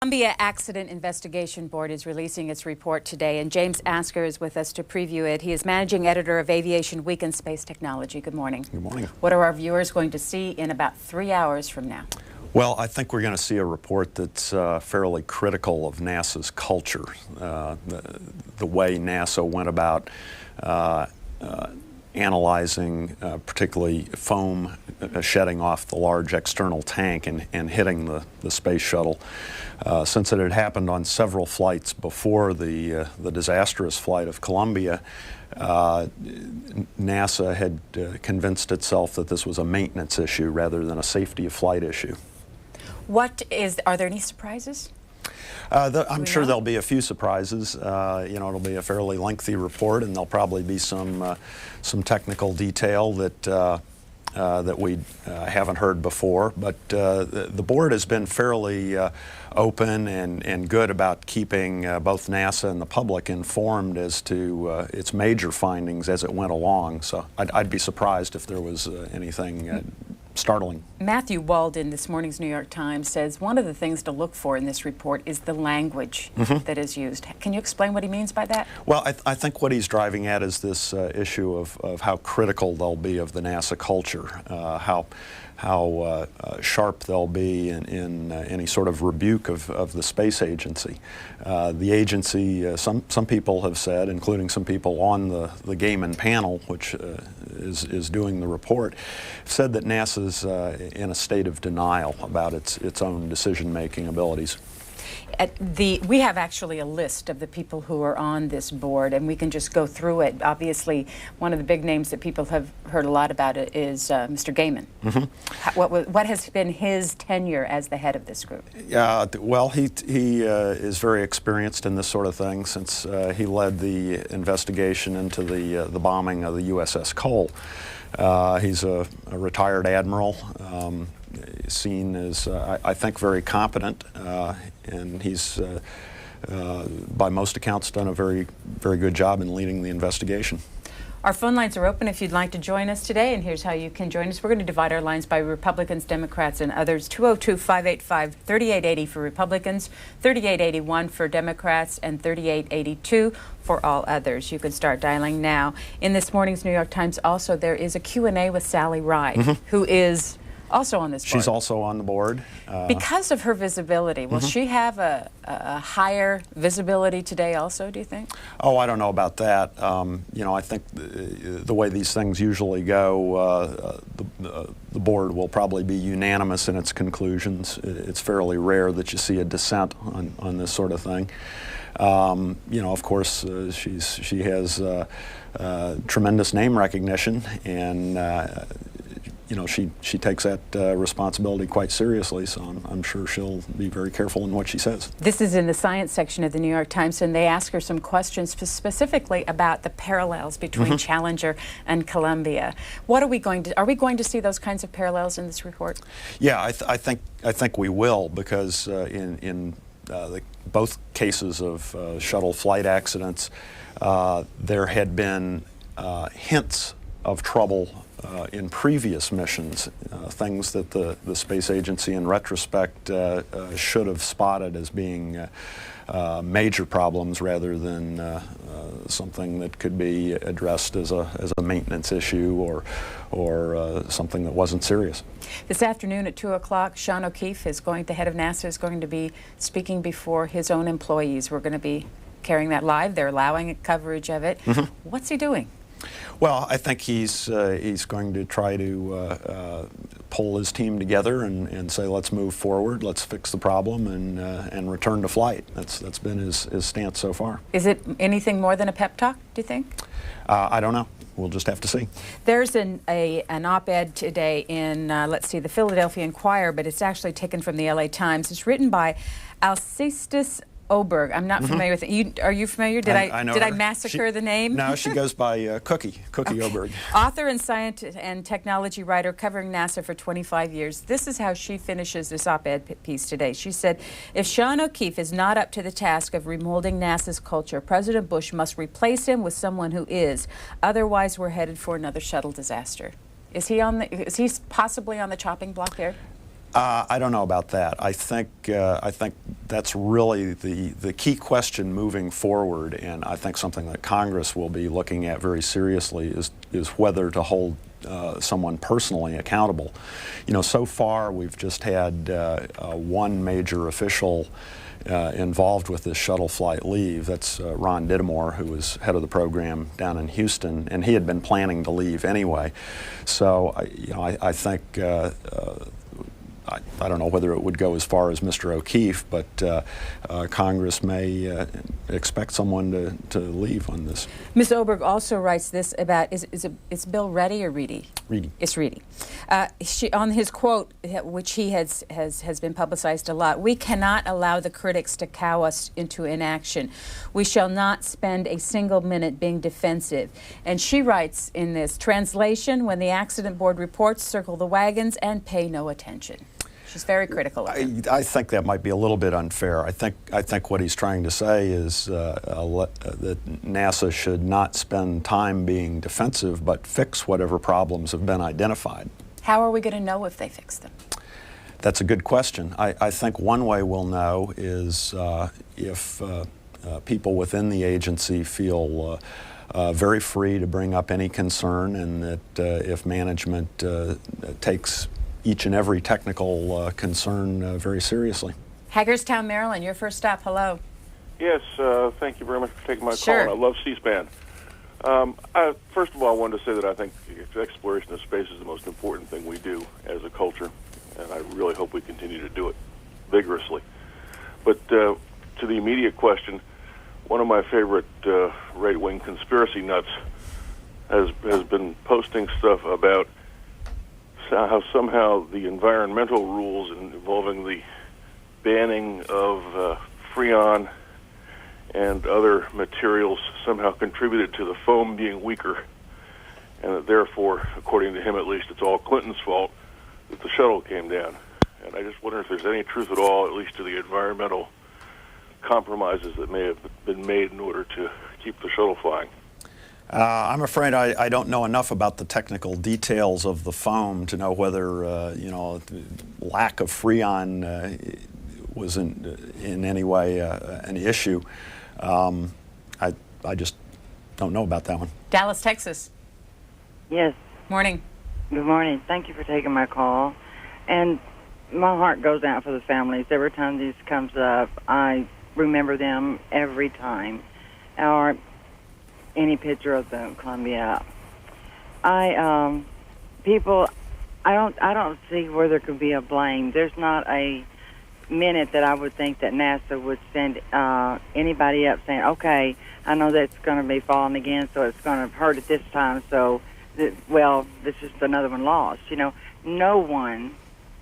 Columbia Accident Investigation Board is releasing its report today, and James Asker is with us to preview it. He is managing editor of Aviation Week in Space Technology. Good morning. Good morning. What are our viewers going to see in about 3 hours from now? Well, I think we're going to see a report that's fairly critical of NASA's culture, the way NASA went about analyzing particularly foam shedding off the large external tank and hitting the space shuttle. Since it had happened on several flights before the disastrous flight of Columbia, NASA had convinced itself that this was a maintenance issue rather than a safety of flight issue. Are there any surprises? I'm sure there'll be a few surprises. It'll be a fairly lengthy report, and there'll probably be some technical detail that we haven't heard before. But the board has been fairly open and good about keeping both NASA and the public informed as to its major findings as it went along. So I'd be surprised if there was anything startling. Matthew Weldon, this morning's New York Times, says one of the things to look for in this report is the language that is used. Can you explain what he means by that? Well, I think what he's driving at is this issue of how critical they'll be of the NASA culture, how sharp they'll be in any sort of rebuke of the space agency. The agency, some people have said, including some people on the Gaiman panel, which is doing the report, said that NASA's in a state of denial about its own decision-making abilities. We have actually a list of the people who are on this board, and we can just go through it. Obviously, one of the big names that people have heard a lot about it is Mr. Gaiman. What has been his tenure as the head of this group? Well, he is very experienced in this sort of thing since he led the investigation into the bombing of the USS Cole. He's a retired admiral. Seen as, I think, very competent, and he's, by most accounts, done a very good job in leading the investigation. Our phone lines are open if you'd like to join us today, and here's how you can join us. We're going to divide our lines by Republicans, Democrats, and others. 202-585-3880 for Republicans, 3881 for Democrats, and 3882 for all others. You can start dialing now. In this morning's New York Times, also, there is a Q&A with Sally Ride, who is also on this board. She's also on the board. Because of her visibility, will she have a higher visibility today also, do you think? Oh, I don't know about that. I think the way these things usually go, the board will probably be unanimous in its conclusions. It's fairly rare that you see a dissent on this sort of thing. Of course, she has tremendous name recognition, and she takes that responsibility quite seriously, so I'm sure she'll be very careful in what she says. This is in the science section of the New York Times, and they ask her some questions specifically about the parallels between Challenger and Columbia. Are we going to see those kinds of parallels in this report? Yeah, I think we will, because in both cases of shuttle flight accidents, there had been hints of trouble in previous missions, things that the space agency in retrospect should have spotted as being major problems rather than something that could be addressed as a maintenance issue or something that wasn't serious. This afternoon at 2 o'clock, Sean O'Keefe, the head of NASA, is going to be speaking before his own employees. We're going to be carrying that live. They're allowing coverage of it. What's he doing? Well, I think he's going to try to pull his team together and say, let's move forward, let's fix the problem, and return to flight. That's been his stance so far. Is it anything more than a pep talk, do you think? I don't know. We'll just have to see. There's an op-ed today in, the Philadelphia Inquirer, but it's actually taken from the LA Times. It's written by Alcestis Oberg. I'm not familiar with it. Are you familiar? Did I massacre the name? No, she goes by Cookie Oberg. Author and science and technology writer covering NASA for 25 years. This is how she finishes this op-ed piece today. She said, if Sean O'Keefe is not up to the task of remolding NASA's culture, President Bush must replace him with someone who is. Otherwise, we're headed for another shuttle disaster. Is he possibly on the chopping block there? I don't know about that. I think that's really the key question moving forward, and I think something that Congress will be looking at very seriously is whether to hold someone personally accountable. You know, so far we've just had one major official involved with this shuttle flight leave. That's Ron Dittemore, who was head of the program down in Houston, and he had been planning to leave anyway. So, I think I don't know whether it would go as far as Mr. O'Keefe, but Congress may expect someone to leave on this. Ms. Oberg also writes this about, is Bill Ready or Reedy? Reedy. It's Reedy. On his quote, which he has been publicized a lot, "We cannot allow the critics to cow us into inaction. We shall not spend a single minute being defensive." And she writes in this, translation, when the accident board reports, circle the wagons and pay no attention. She's very critical of him. I think that might be a little bit unfair. I think what he's trying to say is that NASA should not spend time being defensive, but fix whatever problems have been identified. How are we going to know if they fix them? That's a good question. I think one way we'll know is if people within the agency feel very free to bring up any concern, and that if management takes each and every technical concern very seriously. Hagerstown, Maryland, your first stop. Hello. Yes, thank you very much for taking my Sure. call. I love C-SPAN. First of all, I wanted to say that I think exploration of space is the most important thing we do as a culture, and I really hope we continue to do it vigorously. But to the immediate question, one of my favorite right-wing conspiracy nuts has been posting stuff about how somehow the environmental rules involving the banning of Freon and other materials somehow contributed to the foam being weaker, and that therefore, according to him at least, it's all Clinton's fault that the shuttle came down. And I just wonder if there's any truth at all, at least to the environmental compromises that may have been made in order to keep the shuttle flying. I'm afraid I don't know enough about the technical details of the foam to know whether lack of Freon was in any way an issue. I just don't know about that one. Dallas, Texas. Yes. Morning. Good morning. Thank you for taking my call. And my heart goes out for the families. Every time this comes up, I remember them every time. Or any picture of the Columbia. I don't see where there could be a blame. There's not a minute that I would think that NASA would send anybody up saying, okay, I know that's going to be falling again, so it's going to hurt at this time, so, well, this is another one lost. You know, no one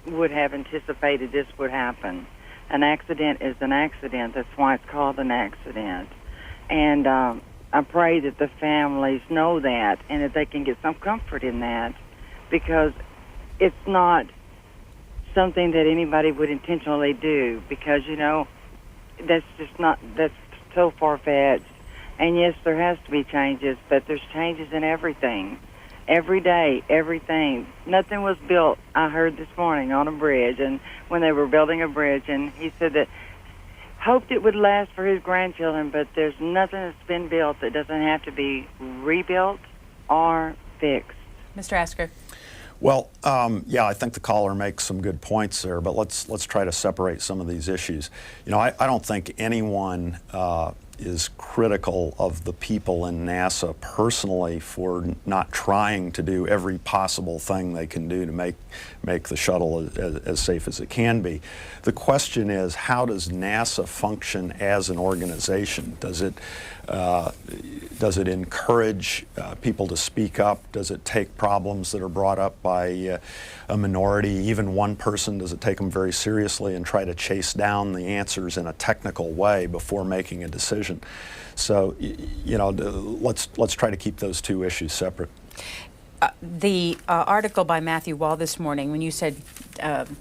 would have anticipated this would happen. An accident is an accident. That's why it's called an accident. And I pray that the families know that and that they can get some comfort in that, because it's not something that anybody would intentionally do, because, you know, that's so far-fetched. And yes, there has to be changes, but there's changes in everything. Every day, everything. Nothing was built, I heard this morning, on a bridge, and when they were building a bridge, and he said that hoped it would last for his grandchildren, but there's nothing that's been built that doesn't have to be rebuilt or fixed. Mr. Asker. Well, yeah, I think the caller makes some good points there, but let's try to separate some of these issues. You know, I don't think anyone is critical of the people in NASA personally for not trying to do every possible thing they can do to make the shuttle as safe as it can be. The question is, how does NASA function as an organization? Does it encourage people to speak up? Does it take problems that are brought up by a minority, even one person, does it take them very seriously and try to chase down the answers in a technical way before making a decision? So, you know, let's try to keep those two issues separate. The article by Matthew Wall this morning, when you said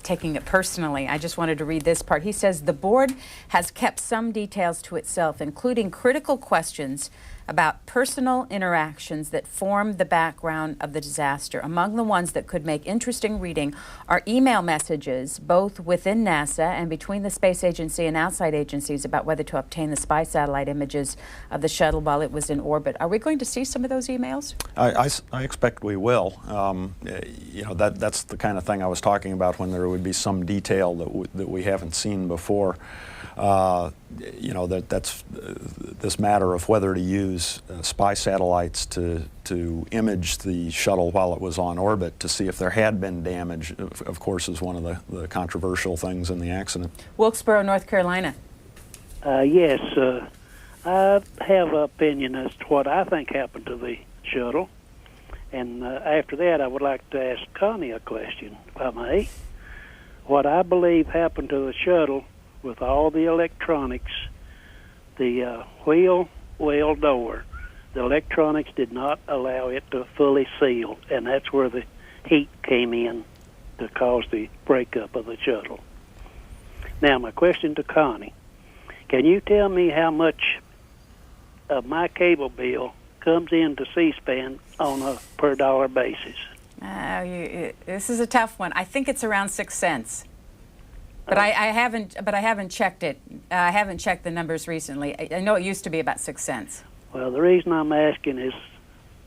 taking it personally, I just wanted to read this part. He says, the board has kept some details to itself, including critical questions about personal interactions that form the background of the disaster. Among the ones that could make interesting reading are email messages, both within NASA and between the space agency and outside agencies, about whether to obtain the spy satellite images of the shuttle while it was in orbit. Are we going to see some of those emails? I expect we will. You know, that's the kind of thing I was talking about, when there would be some detail that we haven't seen before. You know, that's this matter of whether to use spy satellites to image the shuttle while it was on orbit to see if there had been damage, of course, is one of the controversial things in the accident. Wilkesboro, North Carolina. Yes, I have an opinion as to what I think happened to the shuttle. And after that, I would like to ask Connie a question, if I may. What I believe happened to the shuttle, with all the electronics, the wheel well door, the electronics did not allow it to fully seal, and that's where the heat came in to cause the breakup of the shuttle. Now, my question to Connie, can you tell me how much of my cable bill comes into C-SPAN on a per dollar basis? This is a tough one. I think it's around 6 cents. But I haven't checked it. I haven't checked the numbers recently. I know it used to be about 6 cents. Well, the reason I'm asking is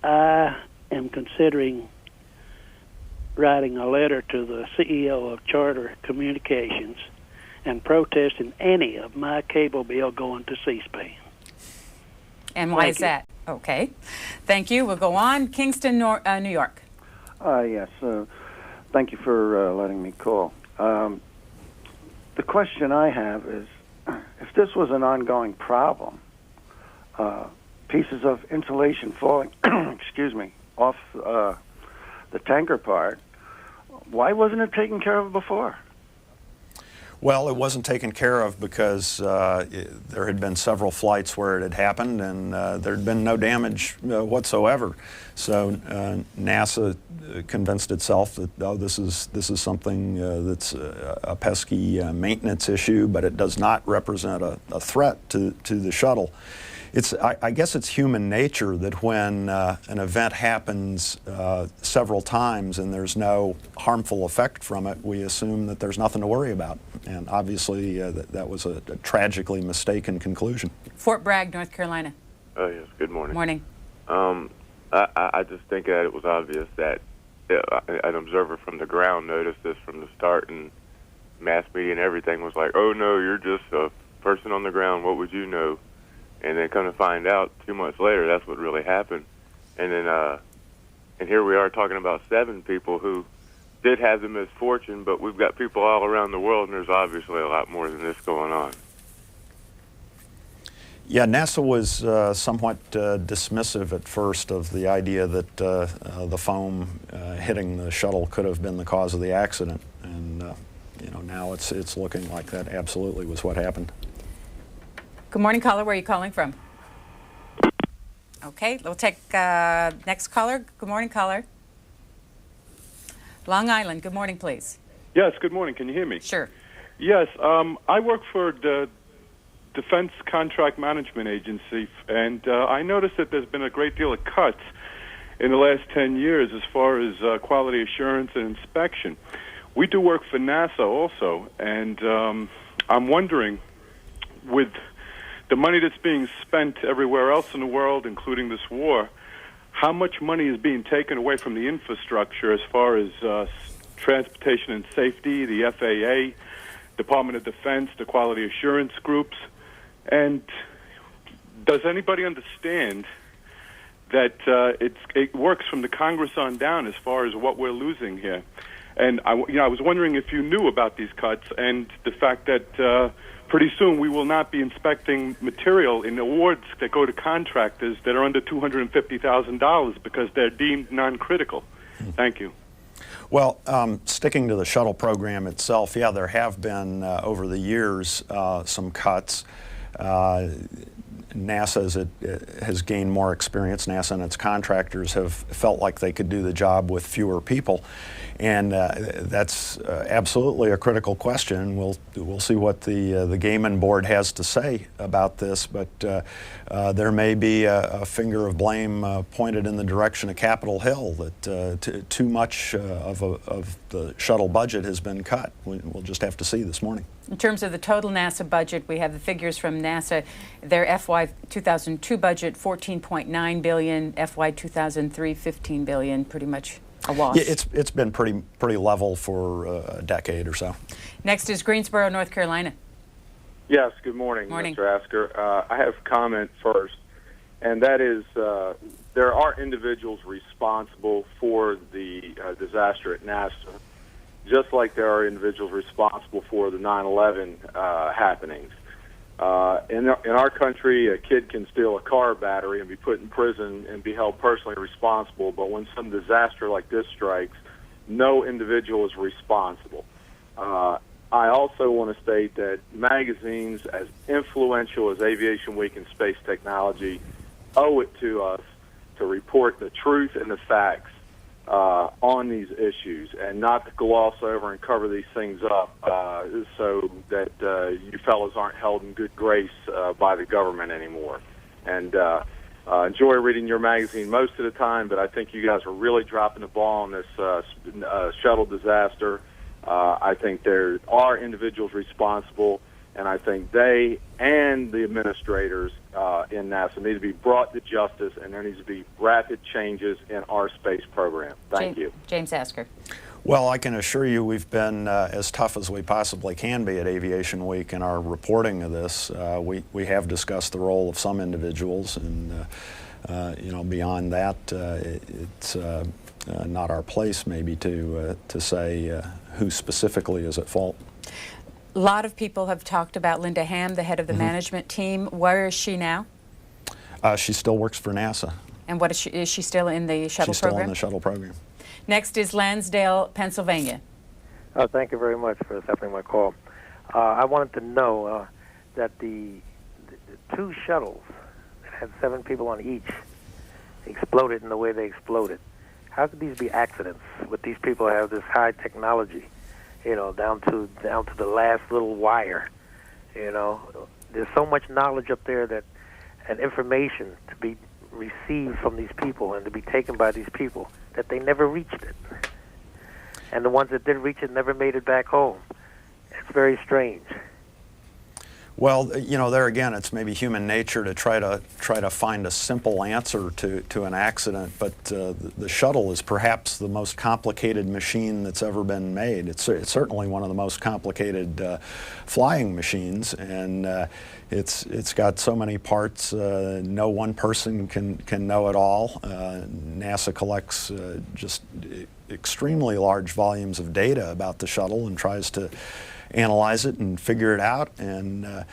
I am considering writing a letter to the CEO of Charter Communications and protesting any of my cable bill going to C-SPAN. And why is that? Okay. Thank you. We'll go on. Kingston, New York. Yes. Thank you for letting me call. The question I have is, if this was an ongoing problem, pieces of insulation falling, excuse me, off the tanker part, why wasn't it taken care of before? Well, it wasn't taken care of because there had been several flights where it had happened, and there had been no damage whatsoever. So NASA convinced itself that, oh, this is something that's a pesky maintenance issue, but it does not represent a threat to the shuttle. I guess it's human nature that when an event happens several times and there's no harmful effect from it, we assume that there's nothing to worry about. And obviously that was a tragically mistaken conclusion. Fort Bragg, North Carolina. Yes, good morning. Morning. I just think that it was obvious that an observer from the ground noticed this from the start, and mass media and everything was like, oh no, you're just a person on the ground, what would you know? And then come to find out 2 months later, that's what really happened. And then, and here we are talking about 7 people who did have the misfortune, but we've got people all around the world, and there's obviously a lot more than this going on. Yeah, NASA was somewhat dismissive at first of the idea that the foam hitting the shuttle could have been the cause of the accident. And, you know, now it's looking like that absolutely was what happened. Good morning, caller. Where are you calling from? Okay, we'll take next caller. Good morning, caller. Long Island. Good morning, please. Yes, good morning. Can you hear me? Sure. Yes, I work for the Defense Contract Management Agency, and I noticed that there's been a great deal of cuts in the last 10 years as far as quality assurance and inspection. We do work for NASA also, and I'm wondering, with the money that's being spent everywhere else in the world, including this war, how much money is being taken away from the infrastructure as far as transportation and safety, the FAA, Department of Defense, the quality assurance groups? And does anybody understand that it works from the Congress on down as far as what we're losing here? And I was wondering if you knew about these cuts and the fact that pretty soon we will not be inspecting material in awards that go to contractors that are under $250,000 because they're deemed non-critical. Thank you. Well, sticking to the shuttle program itself, yeah, there have been over the years some cuts. NASA, as it has gained more experience, NASA and its contractors have felt like they could do the job with fewer people. And that's absolutely a critical question. We'll see what the Gaming Board has to say about this, but there may be a finger of blame pointed in the direction of Capitol Hill that too much of the shuttle budget has been cut. We'll just have to see this morning. In terms of the total NASA budget, we have the figures from NASA. Their FY 2002 budget, $14.9 billion, FY 2003, $15 billion, pretty much a wash. Yeah, it's been pretty level for a decade or so. Next is Greensboro, North Carolina. Yes, good morning, Mr. Asker. I have a comment first, and that is there are individuals responsible for the disaster at NASA, just like there are individuals responsible for the 9/11 happenings. In our country, a kid can steal a car battery and be put in prison and be held personally responsible, but when some disaster like this strikes, no individual is responsible. I also want to state that magazines as influential as Aviation Week and Space Technology owe it to us to report the truth and the facts on these issues, and not to gloss over and cover these things up so that you fellas aren't held in good grace by the government anymore. And enjoy reading your magazine most of the time, but I think you guys are really dropping the ball on this shuttle disaster. I think there are individuals responsible, and I think they and the administrators in NASA need to be brought to justice, and there needs to be rapid changes in our space program. Thank you. James Asker. Well, I can assure you we've been as tough as we possibly can be at Aviation Week in our reporting of this. We have discussed the role of some individuals, and you know, beyond that, it's not our place maybe to say who specifically is at fault. A lot of people have talked about Linda Ham, the head of the management team. Where is she now? She still works for NASA. And what is she still in the shuttle program? She's still in the shuttle program. Next is Lansdale, Pennsylvania. Thank you very much for accepting my call. I wanted to know that the two shuttles that had 7 people on each exploded in the way they exploded. How could these be accidents? With these people have this high technology, you know, down to the last little wire. You know, there's so much knowledge up there that, and information to be received from these people and to be taken by these people, that they never reached it. And the ones that did reach it never made it back home. It's very strange. Well, you know, there again, it's maybe human nature to try to find a simple answer to an accident, but the shuttle is perhaps the most complicated machine that's ever been made. It's certainly one of the most complicated flying machines, and it's got so many parts. No one person can know it all. NASA collects just extremely large volumes of data about the shuttle and tries to analyze it and figure it out, and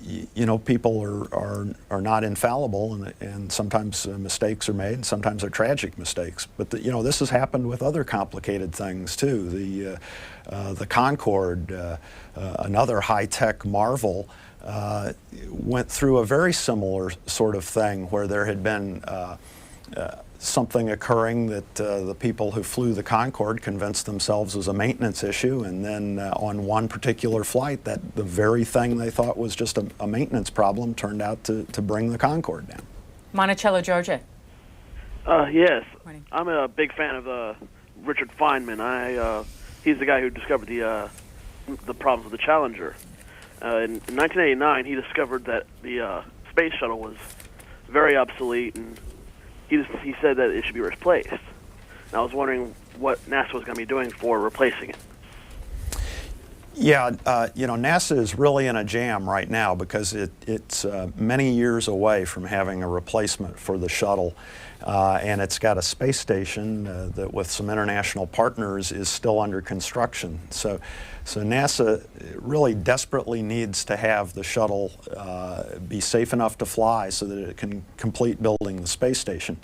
you know, people are not infallible, and sometimes mistakes are made, and sometimes they're tragic mistakes. But you know, this has happened with other complicated things too. The Concorde, another high-tech marvel, went through a very similar sort of thing where there had been something occurring that the people who flew the Concorde convinced themselves was a maintenance issue, and then on one particular flight, that the very thing they thought was just a maintenance problem turned out to bring the Concorde down. Monticello, Georgia. Yes. Morning. I'm a big fan of Richard Feynman. He's the guy who discovered the problems with the Challenger. In 1989, he discovered that the space shuttle was very obsolete, and he said that it should be replaced. And I was wondering what NASA was going to be doing for replacing it. Yeah, you know, NASA is really in a jam right now because it's many years away from having a replacement for the shuttle. And it's got a space station that with some international partners is still under construction. So NASA really desperately needs to have the shuttle be safe enough to fly so that it can complete building the space station.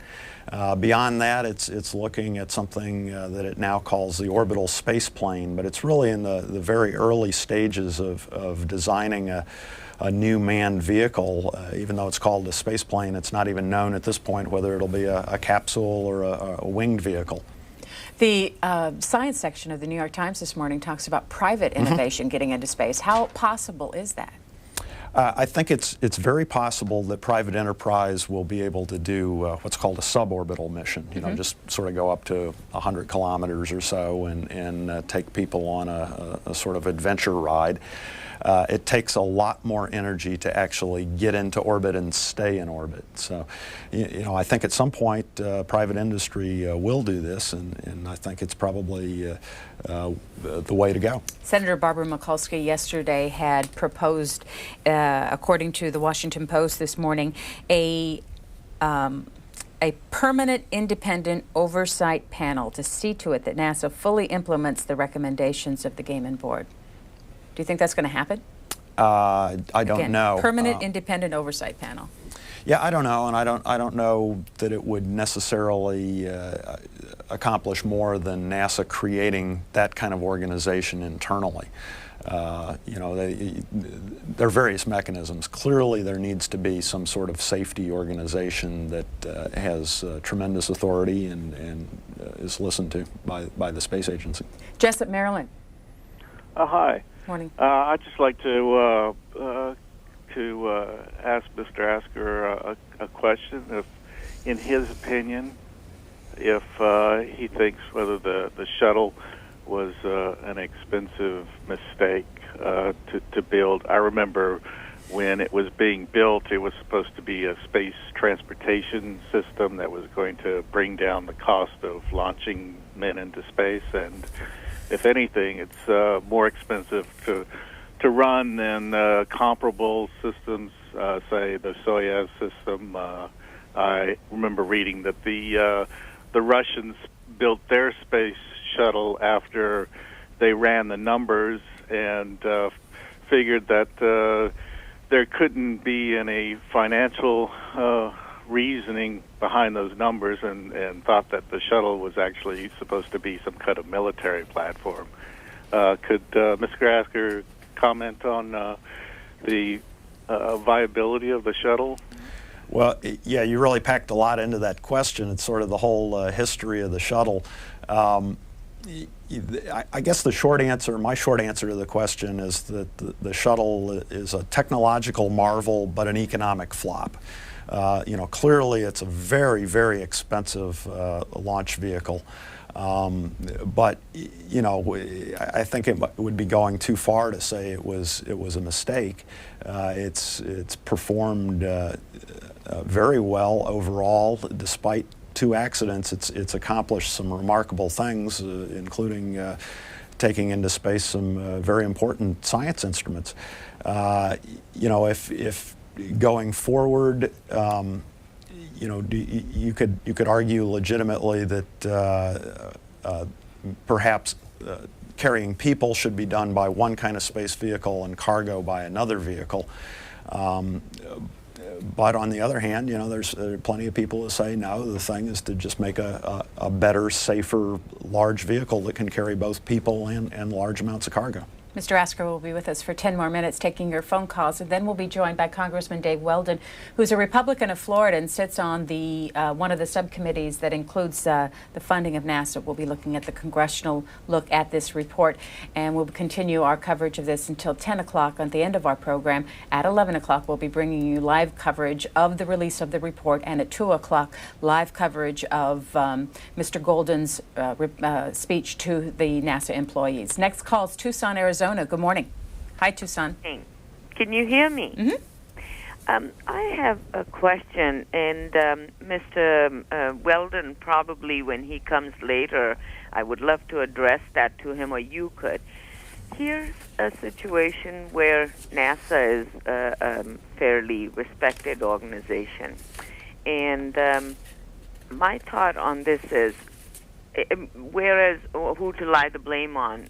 Beyond that, it's looking at something that it now calls the orbital space plane, but it's really in the very early stages of designing a new manned vehicle. Even though it's called a space plane, it's not even known at this point whether it'll be a capsule or a winged vehicle. The science section of the New York Times this morning talks about private innovation getting into space. How possible is that? I think it's very possible that private enterprise will be able to do what's called a suborbital mission. You know, just sort of go up to 100 kilometers or so and take people on a sort of adventure ride. It takes a lot more energy to actually get into orbit and stay in orbit. So, you know, I think at some point private industry will do this, and I think it's probably the way to go. Senator Barbara Mikulski yesterday had proposed, according to the Washington Post this morning, a permanent independent oversight panel to see to it that NASA fully implements the recommendations of the Gaiman board. Do you think that's going to happen? I don't know. Permanent independent oversight panel. Yeah, I don't know, and I don't know that it would necessarily accomplish more than NASA creating that kind of organization internally. You know, there are various mechanisms. Clearly, there needs to be some sort of safety organization that has tremendous authority and is listened to by the space agency. Jessup, Maryland. Hi. Morning. I'd just like to ask Mr. Asker a question. If, in his opinion, if he thinks whether the shuttle was an expensive mistake to build. I remember when it was being built, it was supposed to be a space transportation system that was going to bring down the cost of launching men into space, and if anything, it's more expensive to run than comparable systems, say the Soyuz system. I remember reading that the Russians built their space shuttle after they ran the numbers and figured that there couldn't be any financial reasoning behind those numbers, and thought that the shuttle was actually supposed to be some kind of military platform. Could Mr. Asker comment on the viability of the shuttle? Well, yeah, you really packed a lot into that question. It's sort of the whole history of the shuttle. I guess the short answer, my short answer to the question is that the shuttle is a technological marvel, but an economic flop. You know, clearly it's a very, very expensive launch vehicle. But you know, I think it would be going too far to say it was a mistake. It's performed very well overall, despite 2 accidents. It's accomplished some remarkable things, including taking into space some very important science instruments. You know, if going forward, you know, you could argue legitimately that perhaps carrying people should be done by one kind of space vehicle and cargo by another vehicle. But on the other hand, you know, there are plenty of people who say no, the thing is to just make a better, safer, large vehicle that can carry both people and large amounts of cargo. Mr. Asker will be with us for 10 more minutes taking your phone calls, and then we'll be joined by Congressman Dave Weldon, who's a Republican of Florida and sits on the one of the subcommittees that includes the funding of NASA. We'll be looking at the congressional look at this report, and we'll continue our coverage of this until 10 o'clock at the end of our program. At 11 o'clock, we'll be bringing you live coverage of the release of the report, and at 2 o'clock, live coverage of Mr. Golden's speech to the NASA employees. Next call is Tucson, Arizona. Good morning. Hi, Tucson. Can you hear me? Mm-hmm. I have a question, and Mr. Weldon, probably when he comes later, I would love to address that to him, or you could. Here's a situation where NASA is a fairly respected organization, and my thought on this is, whereas who to lie the blame on,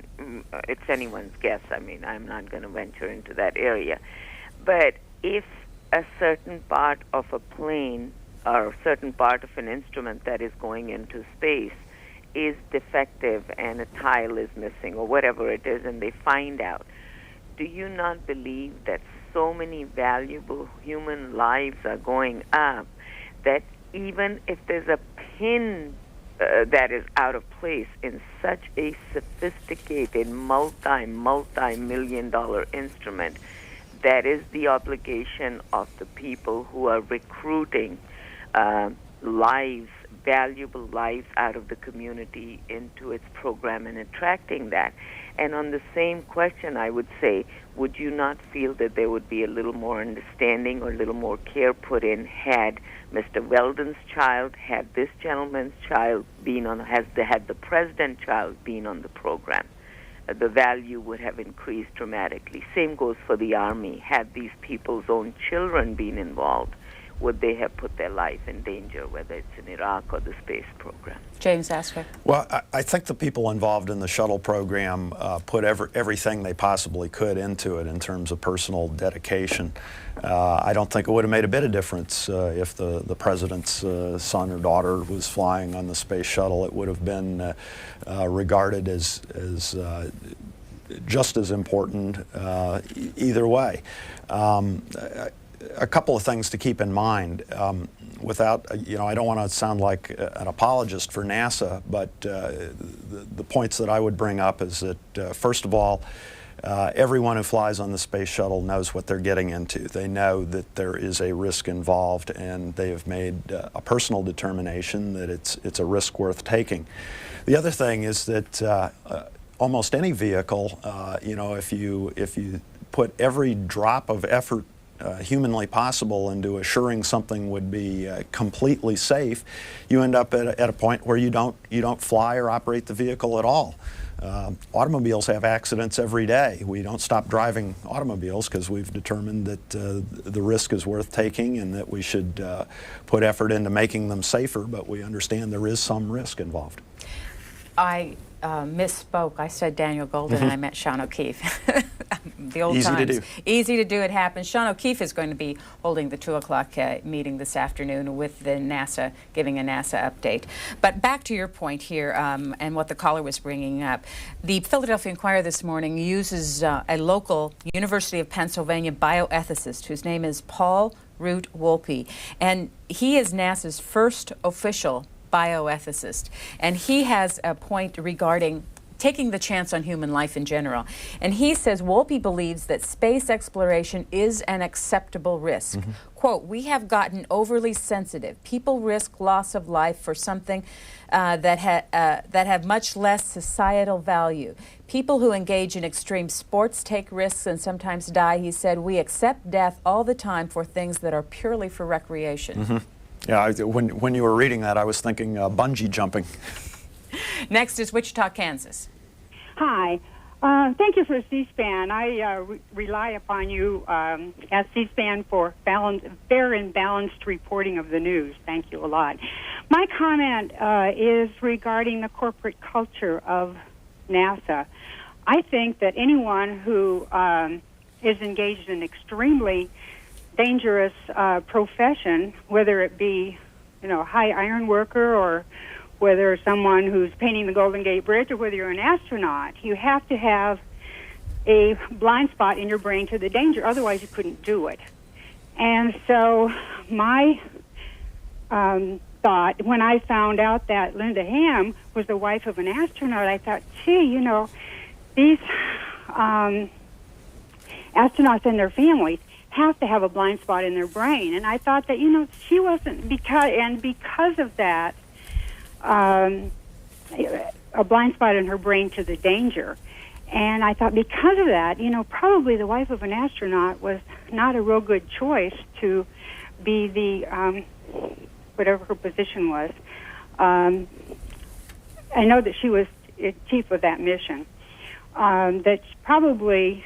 it's anyone's guess. I mean, I'm not going to venture into that area. But if a certain part of a plane or a certain part of an instrument that is going into space is defective and a tile is missing or whatever it is, and they find out, do you not believe that so many valuable human lives are going up that even if there's a pin that is out of place in such a sophisticated multi-million-dollar instrument, that is the obligation of the people who are recruiting lives, valuable lives out of the community into its program and attracting that. And on the same question, I would say, would you not feel that there would be a little more understanding or a little more care put in had Mr. Weldon's child, had this gentleman's child been on, had the president's child been on the program? The value would have increased dramatically. Same goes for the Army. Had these people's own children been involved, would they have put their life in danger, whether it's in Iraq or the space program? James Asker. Well, I think the people involved in the shuttle program put everything they possibly could into it in terms of personal dedication. I don't think it would have made a bit of difference if the president's son or daughter was flying on the space shuttle. It would have been regarded as just as important either way. A couple of things to keep in mind. Without, I don't want to sound like an apologist for NASA, but the points that I would bring up is that, first of all, everyone who flies on the space shuttle knows what they're getting into. They know that there is a risk involved, and they have made a personal determination that it's a risk worth taking. The other thing is that almost any vehicle, if you put every drop of effort humanly possible into assuring something would be completely safe, you end up at a point where you don't fly or operate the vehicle at all. Automobiles have accidents every day. We don't stop driving automobiles because we've determined that the risk is worth taking and that we should put effort into making them safer, but we understand there is some risk involved. I misspoke. I said Daniel Golden and I meant Sean O'Keefe. The old Easy times. to do. Easy to do. It happens. Sean O'Keefe is going to be holding the 2 o'clock meeting this afternoon with the NASA, giving a NASA update. But back to your point here and what the caller was bringing up. The Philadelphia Inquirer this morning uses a local University of Pennsylvania bioethicist whose name is Paul Root Wolpe. And he is NASA's first official bioethicist. And he has a point regarding taking the chance on human life in general. And he says Wolpe believes that space exploration is an acceptable risk. Quote, we have gotten overly sensitive. People risk loss of life for something that have much less societal value. People who engage in extreme sports take risks and sometimes die. He said, we accept death all the time for things that are purely for recreation. Yeah, when you were reading that, I was thinking bungee jumping. Next is Wichita, Kansas. Hi. Thank you for C-SPAN. I rely upon you as C-SPAN for fair and balanced reporting of the news. Thank you a lot. My comment is regarding the corporate culture of NASA. I think that anyone who is engaged in extremely dangerous profession, whether it be, high iron worker or whether someone who's painting the Golden Gate Bridge or whether you're an astronaut, you have to have a blind spot in your brain to the danger. Otherwise, you couldn't do it. And so my thought, when I found out that Linda Ham was the wife of an astronaut, I thought, gee, these astronauts and their families have to have a blind spot in their brain. And I thought that, she wasn't, because of that, a blind spot in her brain to the danger. And I thought because of that, probably the wife of an astronaut was not a real good choice to be the, whatever her position was. I know that she was chief of that mission. That probably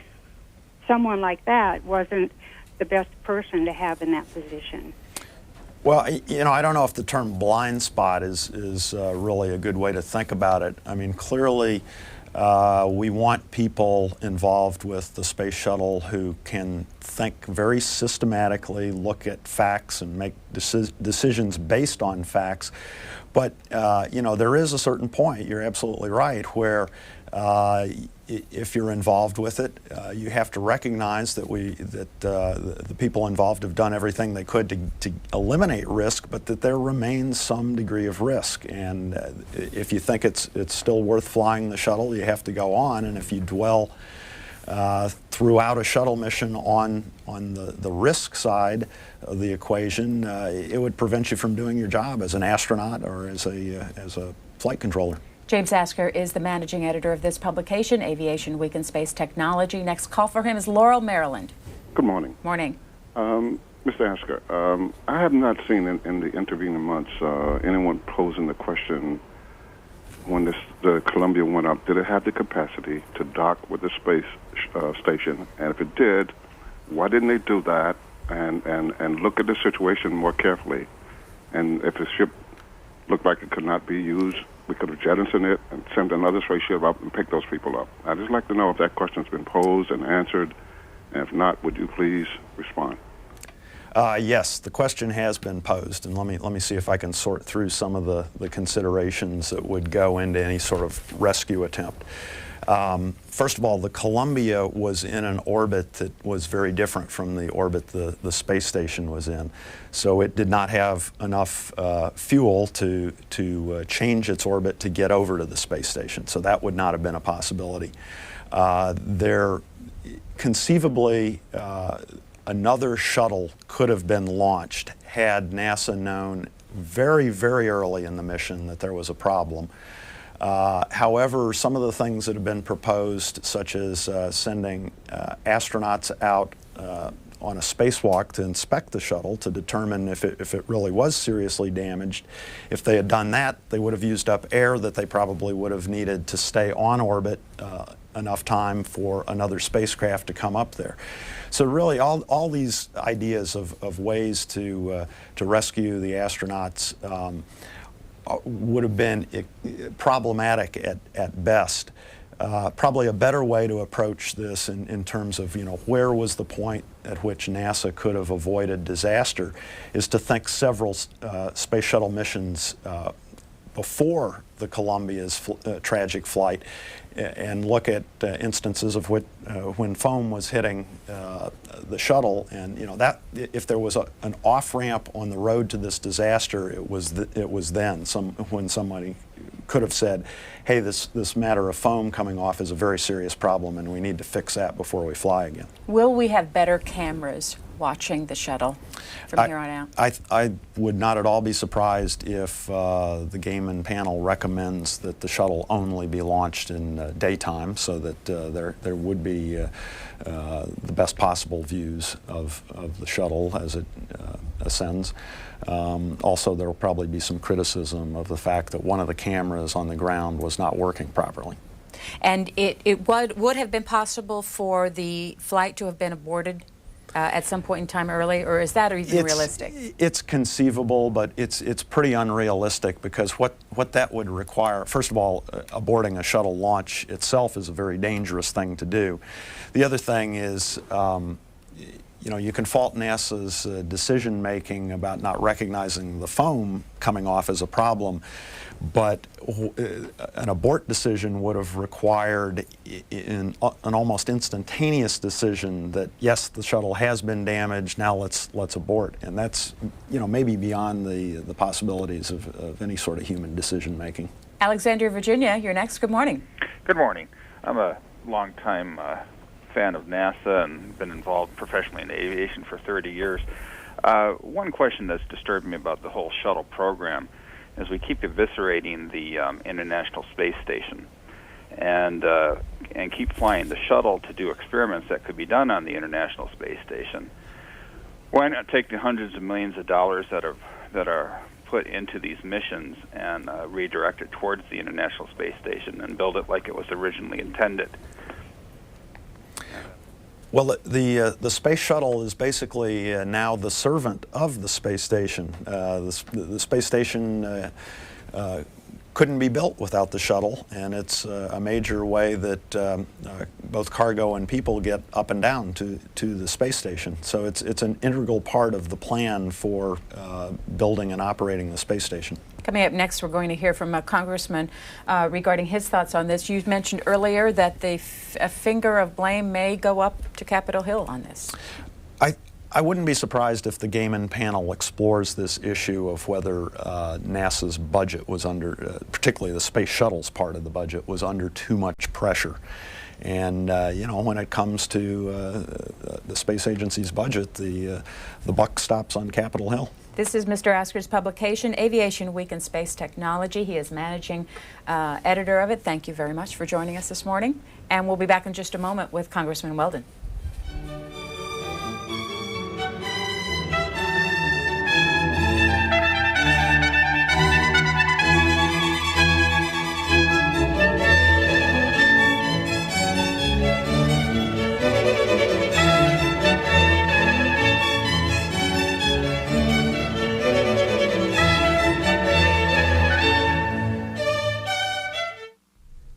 someone like that wasn't the best person to have in that position. Well, I don't know if the term blind spot is really a good way to think about it. I mean, clearly, We want people involved with the space shuttle who can think very systematically, look at facts, and make decisions based on facts. But you know, there is a certain point, you're absolutely right, where if you're involved with it, you have to recognize that the people involved have done everything they could to eliminate risk, but that there remains some degree of risk. And if you think it's still worth flying the shuttle, you have to go on. And if you dwell throughout a shuttle mission on the risk side of the equation, it would prevent you from doing your job as an astronaut or as a flight controller. James Asker is the managing editor of this publication, Aviation, Week in Space Technology. Next call for him is Laurel, Maryland. Good morning. Morning. Mr. Asker, I have not seen in the intervening months anyone posing the question, when the Columbia went up, did it have the capacity to dock with the space station? And if it did, why didn't they do that and look at the situation more carefully? And if the ship looked like it could not be used, we could have jettisoned it and sent another spaceship up and picked those people up. I'd just like to know if that question's been posed and answered, and if not, would you please respond? Yes, the question has been posed, and let me see if I can sort through some of the considerations that would go into any sort of rescue attempt. First of all, the Columbia was in an orbit that was very different from the orbit the space station was in. So it did not have enough fuel to change its orbit to get over to the space station. So that would not have been a possibility. There conceivably another shuttle could have been launched had NASA known very, very early in the mission that there was a problem. However, some of the things that have been proposed, such as sending astronauts out on a spacewalk to inspect the shuttle to determine if it really was seriously damaged, if they had done that, they would have used up air that they probably would have needed to stay on orbit enough time for another spacecraft to come up there. So really, all these ideas of ways to rescue the astronauts would have been problematic at best. Probably a better way to approach this in terms of, you know, where was the point at which NASA could have avoided disaster, is to think several space shuttle missions before the Columbia's tragic flight, and look at instances of when foam was hitting the shuttle, and you know that if there was an off ramp on the road to this disaster, it was then when somebody could have said, hey, this matter of foam coming off is a very serious problem, and we need to fix that before we fly again. Will we have better cameras watching the shuttle from here on out? I would not at all be surprised if the Gaiman panel recommends that the shuttle only be launched in daytime, so that there would be the best possible views of the shuttle as it ascends. Also, there will probably be some criticism of the fact that one of the cameras on the ground was not working properly. And it would have been possible for the flight to have been aborted at some point in time early, or is that even realistic? It's conceivable, but it's pretty unrealistic, because what that would require, first of all, aborting a shuttle launch itself is a very dangerous thing to do. The other thing is, you know, you can fault NASA's decision making about not recognizing the foam coming off as a problem, but an abort decision would have required an almost instantaneous decision that yes, the shuttle has been damaged, now let's abort, and that's, you know, maybe beyond the possibilities of any sort of human decision making. Alexandria, Virginia, you're next. Good morning. Good morning. I'm a long-time fan of NASA and been involved professionally in aviation for 30 years. One question that's disturbed me about the whole shuttle program is we keep eviscerating the International Space Station and keep flying the shuttle to do experiments that could be done on the International Space Station. Why not take the hundreds of millions of dollars that are put into these missions and redirect it towards the International Space Station and build it like it was originally intended? Well, the space shuttle is basically now the servant of the space station. The space station couldn't be built without the shuttle, and it's a major way that both cargo and people get up and down to the space station. So it's an integral part of the plan for building and operating the space station. Coming up next, we're going to hear from a congressman regarding his thoughts on this. You mentioned earlier that a finger of blame may go up to Capitol Hill on this. I wouldn't be surprised if the Gaiman panel explores this issue of whether NASA's budget was under, particularly the space shuttle's part of the budget, was under too much pressure. And you know, when it comes to the space agency's budget, the buck stops on Capitol Hill. This is Mr. Asker's publication, Aviation Week in Space Technology. He is managing editor of it. Thank you very much for joining us this morning. And we'll be back in just a moment with Congressman Weldon.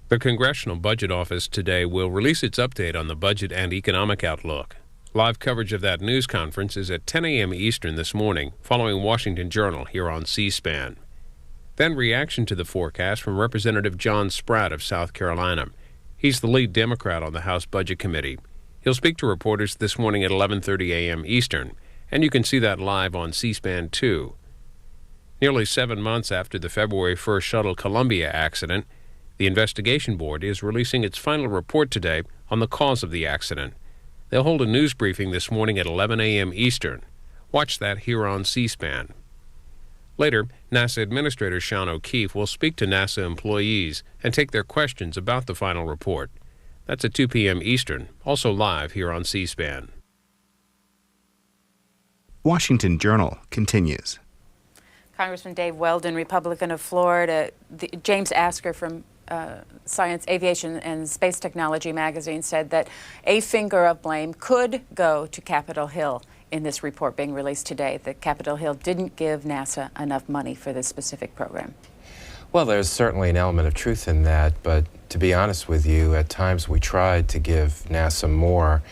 The Congressional Budget Office today will release its update on the budget and economic outlook. Live coverage of that news conference is at 10 a.m. Eastern this morning, following Washington Journal here on C-SPAN. Then reaction to the forecast from Representative John Spratt of South Carolina. He's the lead Democrat on the House Budget Committee. He'll speak to reporters this morning at 11:30 a.m. Eastern, and you can see that live on C-SPAN 2. Nearly 7 months after the February 1st Shuttle Columbia accident, the Investigation Board is releasing its final report today on the cause of the accident. They'll hold a news briefing this morning at 11 a.m. Eastern. Watch that here on C-SPAN. Later, NASA Administrator Sean O'Keefe will speak to NASA employees and take their questions about the final report. That's at 2 p.m. Eastern, also live here on C-SPAN. Washington Journal continues. Congressman Dave Weldon, Republican of Florida, James Asker from Science, Aviation, and Space Technology magazine said that a finger of blame could go to Capitol Hill in this report being released today, that Capitol Hill didn't give NASA enough money for this specific program. Well, there's certainly an element of truth in that, but to be honest with you, at times we tried to give NASA more.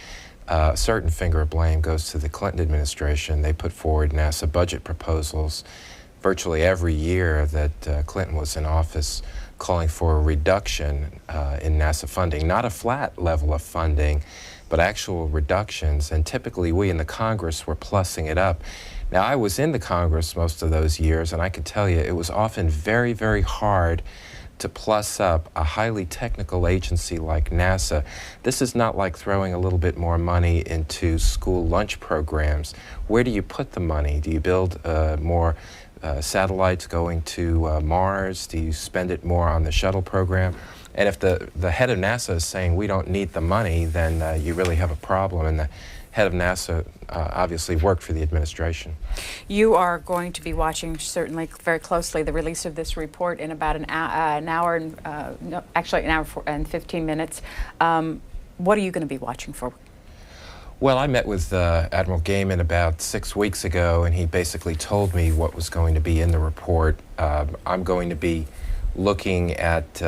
A certain finger of blame goes to the Clinton administration. They put forward NASA budget proposals virtually every year that Clinton was in office, calling for a reduction in NASA funding, not a flat level of funding, but actual reductions. And typically we in the Congress were plussing it up. Now, I was in the Congress most of those years, and I can tell you it was often very, very hard to plus up a highly technical agency like NASA. This is not like throwing a little bit more money into school lunch programs. Where do you put the money? Do you build more satellites going to Mars? Do you spend it more on the shuttle program? And if the head of NASA is saying we don't need the money, then you really have a problem. And the head of NASA obviously worked for the administration. You are going to be watching certainly very closely the release of this report in about an hour and actually an hour and 15 minutes. What are you going to be watching for? Well, I met with Admiral Gaiman about 6 weeks ago, and he basically told me what was going to be in the report. I'm going to be looking at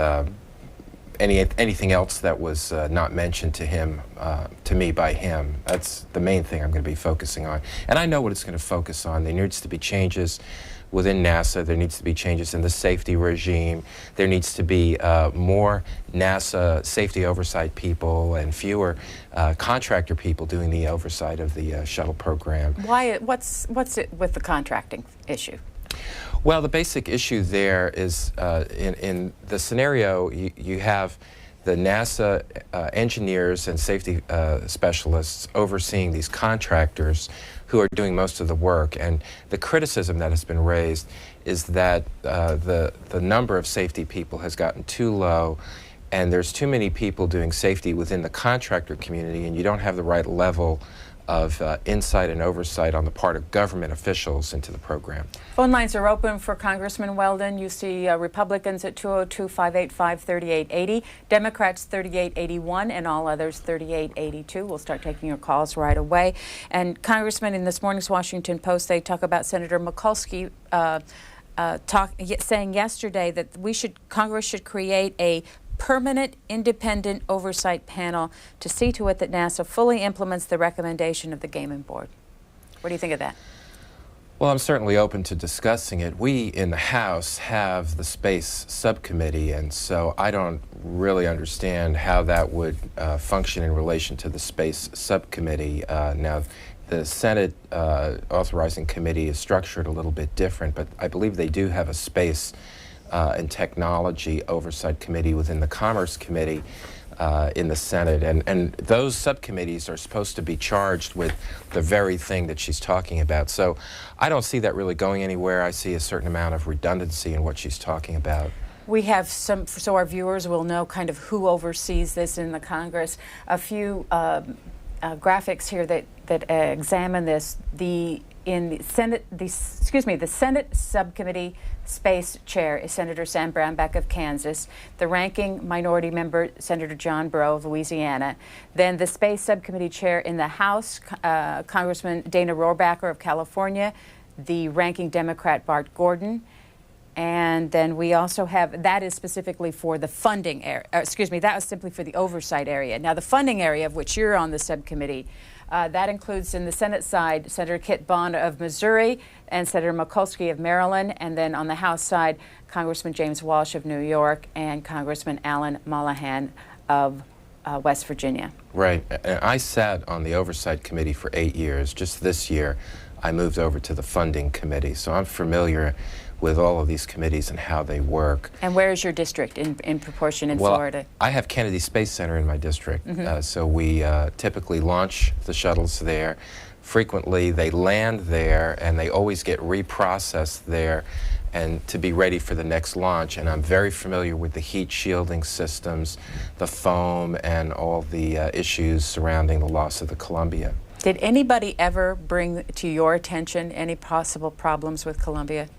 anything else that was not mentioned to him, to me by him. That's the main thing I'm going to be focusing on. And I know what it's going to focus on. There needs to be changes within NASA. There needs to be changes in the safety regime. There needs to be more NASA safety oversight people and fewer contractor people doing the oversight of the shuttle program. Why? What's it with the contracting issue? Well, the basic issue there is in the scenario you have the NASA engineers and safety specialists overseeing these contractors who are doing most of the work. And the criticism that has been raised is that the number of safety people has gotten too low, and there's too many people doing safety within the contractor community, and you don't have the right level of insight and oversight on the part of government officials into the program. Phone lines are open for Congressman Weldon. You see Republicans at 202-585-3880, Democrats 3881, and all others 3882. We'll start taking your calls right away. And Congressman, in this morning's Washington Post, they talk about Senator Mikulski saying yesterday that Congress should create a permanent independent oversight panel to see to it that NASA fully implements the recommendation of the Gaming Board. What do you think of that? Well, I'm certainly open to discussing it. We in the House have the Space Subcommittee, and so I don't really understand how that would function in relation to the Space Subcommittee. Now, the Senate Authorizing Committee is structured a little bit different, but I believe they do have a Space and Technology Oversight Committee within the Commerce Committee in the Senate, and those subcommittees are supposed to be charged with the very thing that she's talking about. So I don't see that really going anywhere. I see a certain amount of redundancy in what she's talking about. We have some, so our viewers will know kind of who oversees this in the Congress. A few graphics here that examine this. The Senate Subcommittee Space Chair is Senator Sam Brownback of Kansas. The ranking minority member, Senator John Breaux of Louisiana. Then the Space Subcommittee Chair in the House, Congressman Dana Rohrabacher of California. The ranking Democrat, Bart Gordon. And then we also have, that is specifically for the funding area, that was simply for the oversight area. Now the funding area, of which you're on the subcommittee, that includes in the Senate side, Senator Kit Bond of Missouri and Senator Mikulski of Maryland. And then on the House side, Congressman James Walsh of New York and Congressman Alan Mollahan of West Virginia. Right. And I sat on the Oversight Committee for 8 years. Just this year, I moved over to the Funding Committee. So I'm familiar with all of these committees and how they work. And where is your district in proportion in Florida? I have Kennedy Space Center in my district, so we typically launch the shuttles there. Frequently they land there and they always get reprocessed there and to be ready for the next launch. And I'm very familiar with the heat shielding systems, the foam, and all the issues surrounding the loss of the Columbia. Did anybody ever bring to your attention any possible problems with Columbia?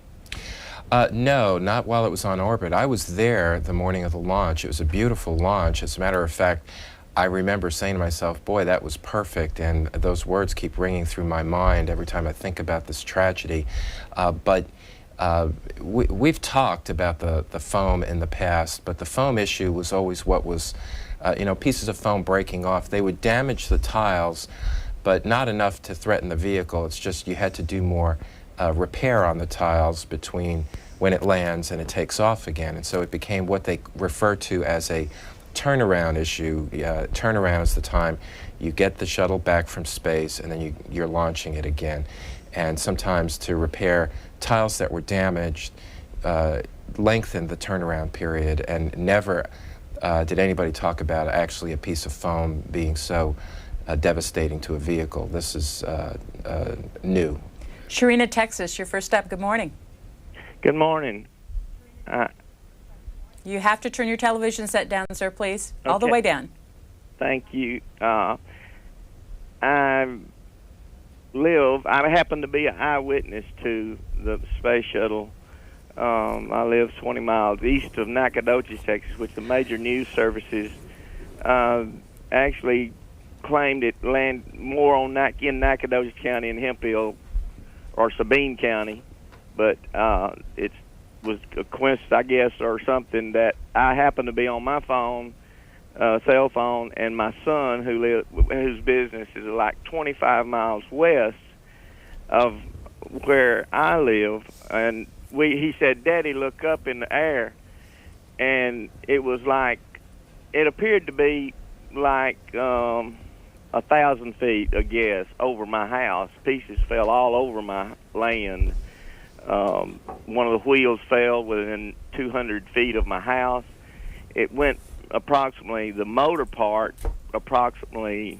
No, not while it was on orbit. I was there the morning of the launch. It was a beautiful launch. As a matter of fact, I remember saying to myself, boy, that was perfect, and those words keep ringing through my mind every time I think about this tragedy. We've talked about the foam in the past, but the foam issue was always what was, pieces of foam breaking off. They would damage the tiles, but not enough to threaten the vehicle. It's just you had to do more repair on the tiles between when it lands and it takes off again. And so it became what they refer to as a turnaround issue. Turnaround is the time you get the shuttle back from space and then you're launching it again. And sometimes to repair tiles that were damaged lengthened the turnaround period, and never did anybody talk about actually a piece of foam being so devastating to a vehicle. This is new. Sharina, Texas, your first up. Good morning. Good morning. You have to turn your television set down, sir, please. Okay. All the way down. Thank you. I happen to be an eyewitness to the space shuttle. I live 20 miles east of Nacogdoches, Texas, which the major news services actually claimed it landed more in Nacogdoches County and Hemphill or Sabine County, but it was a coincidence, I guess, or something, that I happened to be on my phone, cell phone, and my son, whose business is like 25 miles west of where I live, and he said, "Daddy, look up in the air," and it appeared to be like 1,000 feet, I guess, over my house. Pieces fell all over my land. One of the wheels fell within 200 feet of my house. It went approximately, the motor part, approximately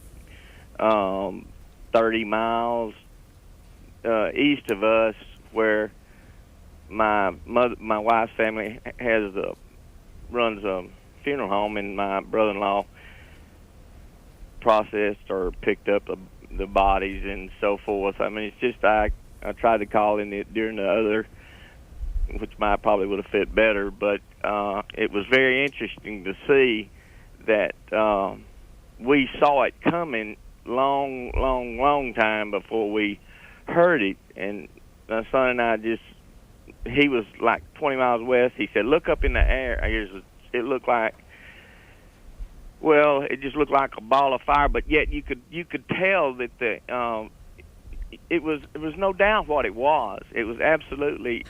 30 miles east of us, where my wife's family runs a funeral home, and my brother-in-law processed or picked up the bodies and so forth. I mean, it's just I tried to call in during the other, which might probably would have fit better, but it was very interesting to see that we saw it coming long time before we heard it, and my son and I just he was like 20 miles west. He said, "Look up in the air." It looked like, well, it just looked like a ball of fire, but yet you could tell that it was no doubt what it was. It was absolutely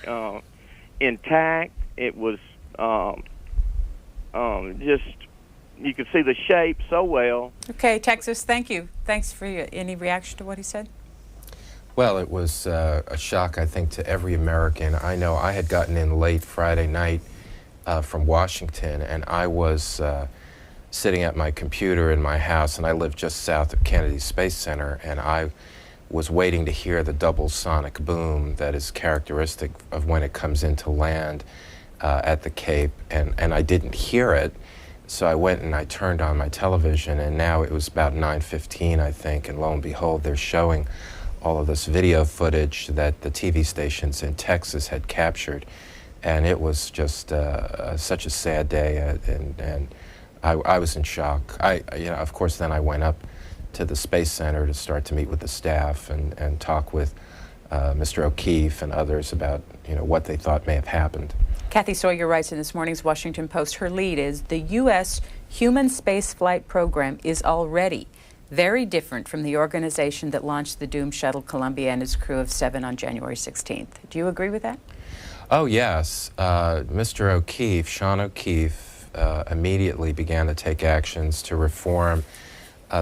intact. It was just, you could see the shape so well. Okay, Texas, thank you. Thanks for any reaction to what he said? Well, it was a shock, I think, to every American. I know I had gotten in late Friday night from Washington, and I was sitting at my computer in my house, and I live just south of Kennedy Space Center, and I was waiting to hear the double sonic boom that is characteristic of when it comes into land at the Cape, and I didn't hear it. So I went and I turned on my television, and now it was about 9:15, I think, and lo and behold, they're showing all of this video footage that the TV stations in Texas had captured, and it was just such a sad day, and I was in shock. Of course, then I went up to the Space Center to start to meet with the staff and talk with Mr. O'Keefe and others about what they thought may have happened. Kathy Sawyer writes in this morning's Washington Post, her lead is, the U.S. human spaceflight program is already very different from the organization that launched the doomed shuttle Columbia and its crew of 7 on January 16th. Do you agree with that? Oh, yes. Mr. O'Keefe, Sean O'Keefe, immediately began to take actions to reform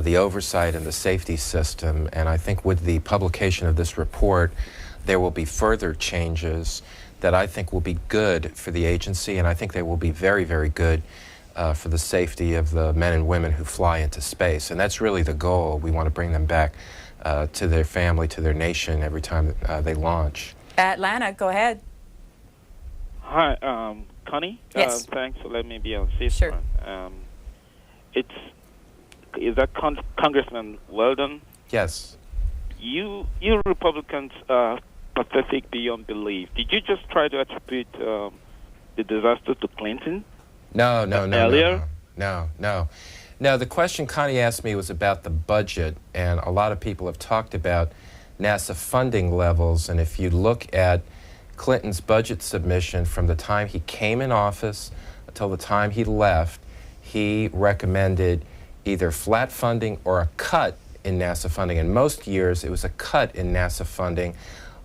the oversight and the safety system, and I think with the publication of this report, there will be further changes that I think will be good for the agency, and I think they will be very, very good for the safety of the men and women who fly into space. And that's really the goal. We want to bring them back to their family, to their nation every time they launch. Atlanta, go ahead. Hi, Connie. Yes. Thanks for letting me be on C-SPAN. Sure. Is that Congressman Weldon? Yes. You Republicans are pathetic beyond belief. Did you just try to attribute the disaster to Clinton? No. Earlier? No. The question Connie asked me was about the budget, and a lot of people have talked about NASA funding levels, and if you look at Clinton's budget submission from the time he came in office until the time he left, he recommended either flat funding or a cut in NASA funding. In most years, it was a cut in NASA funding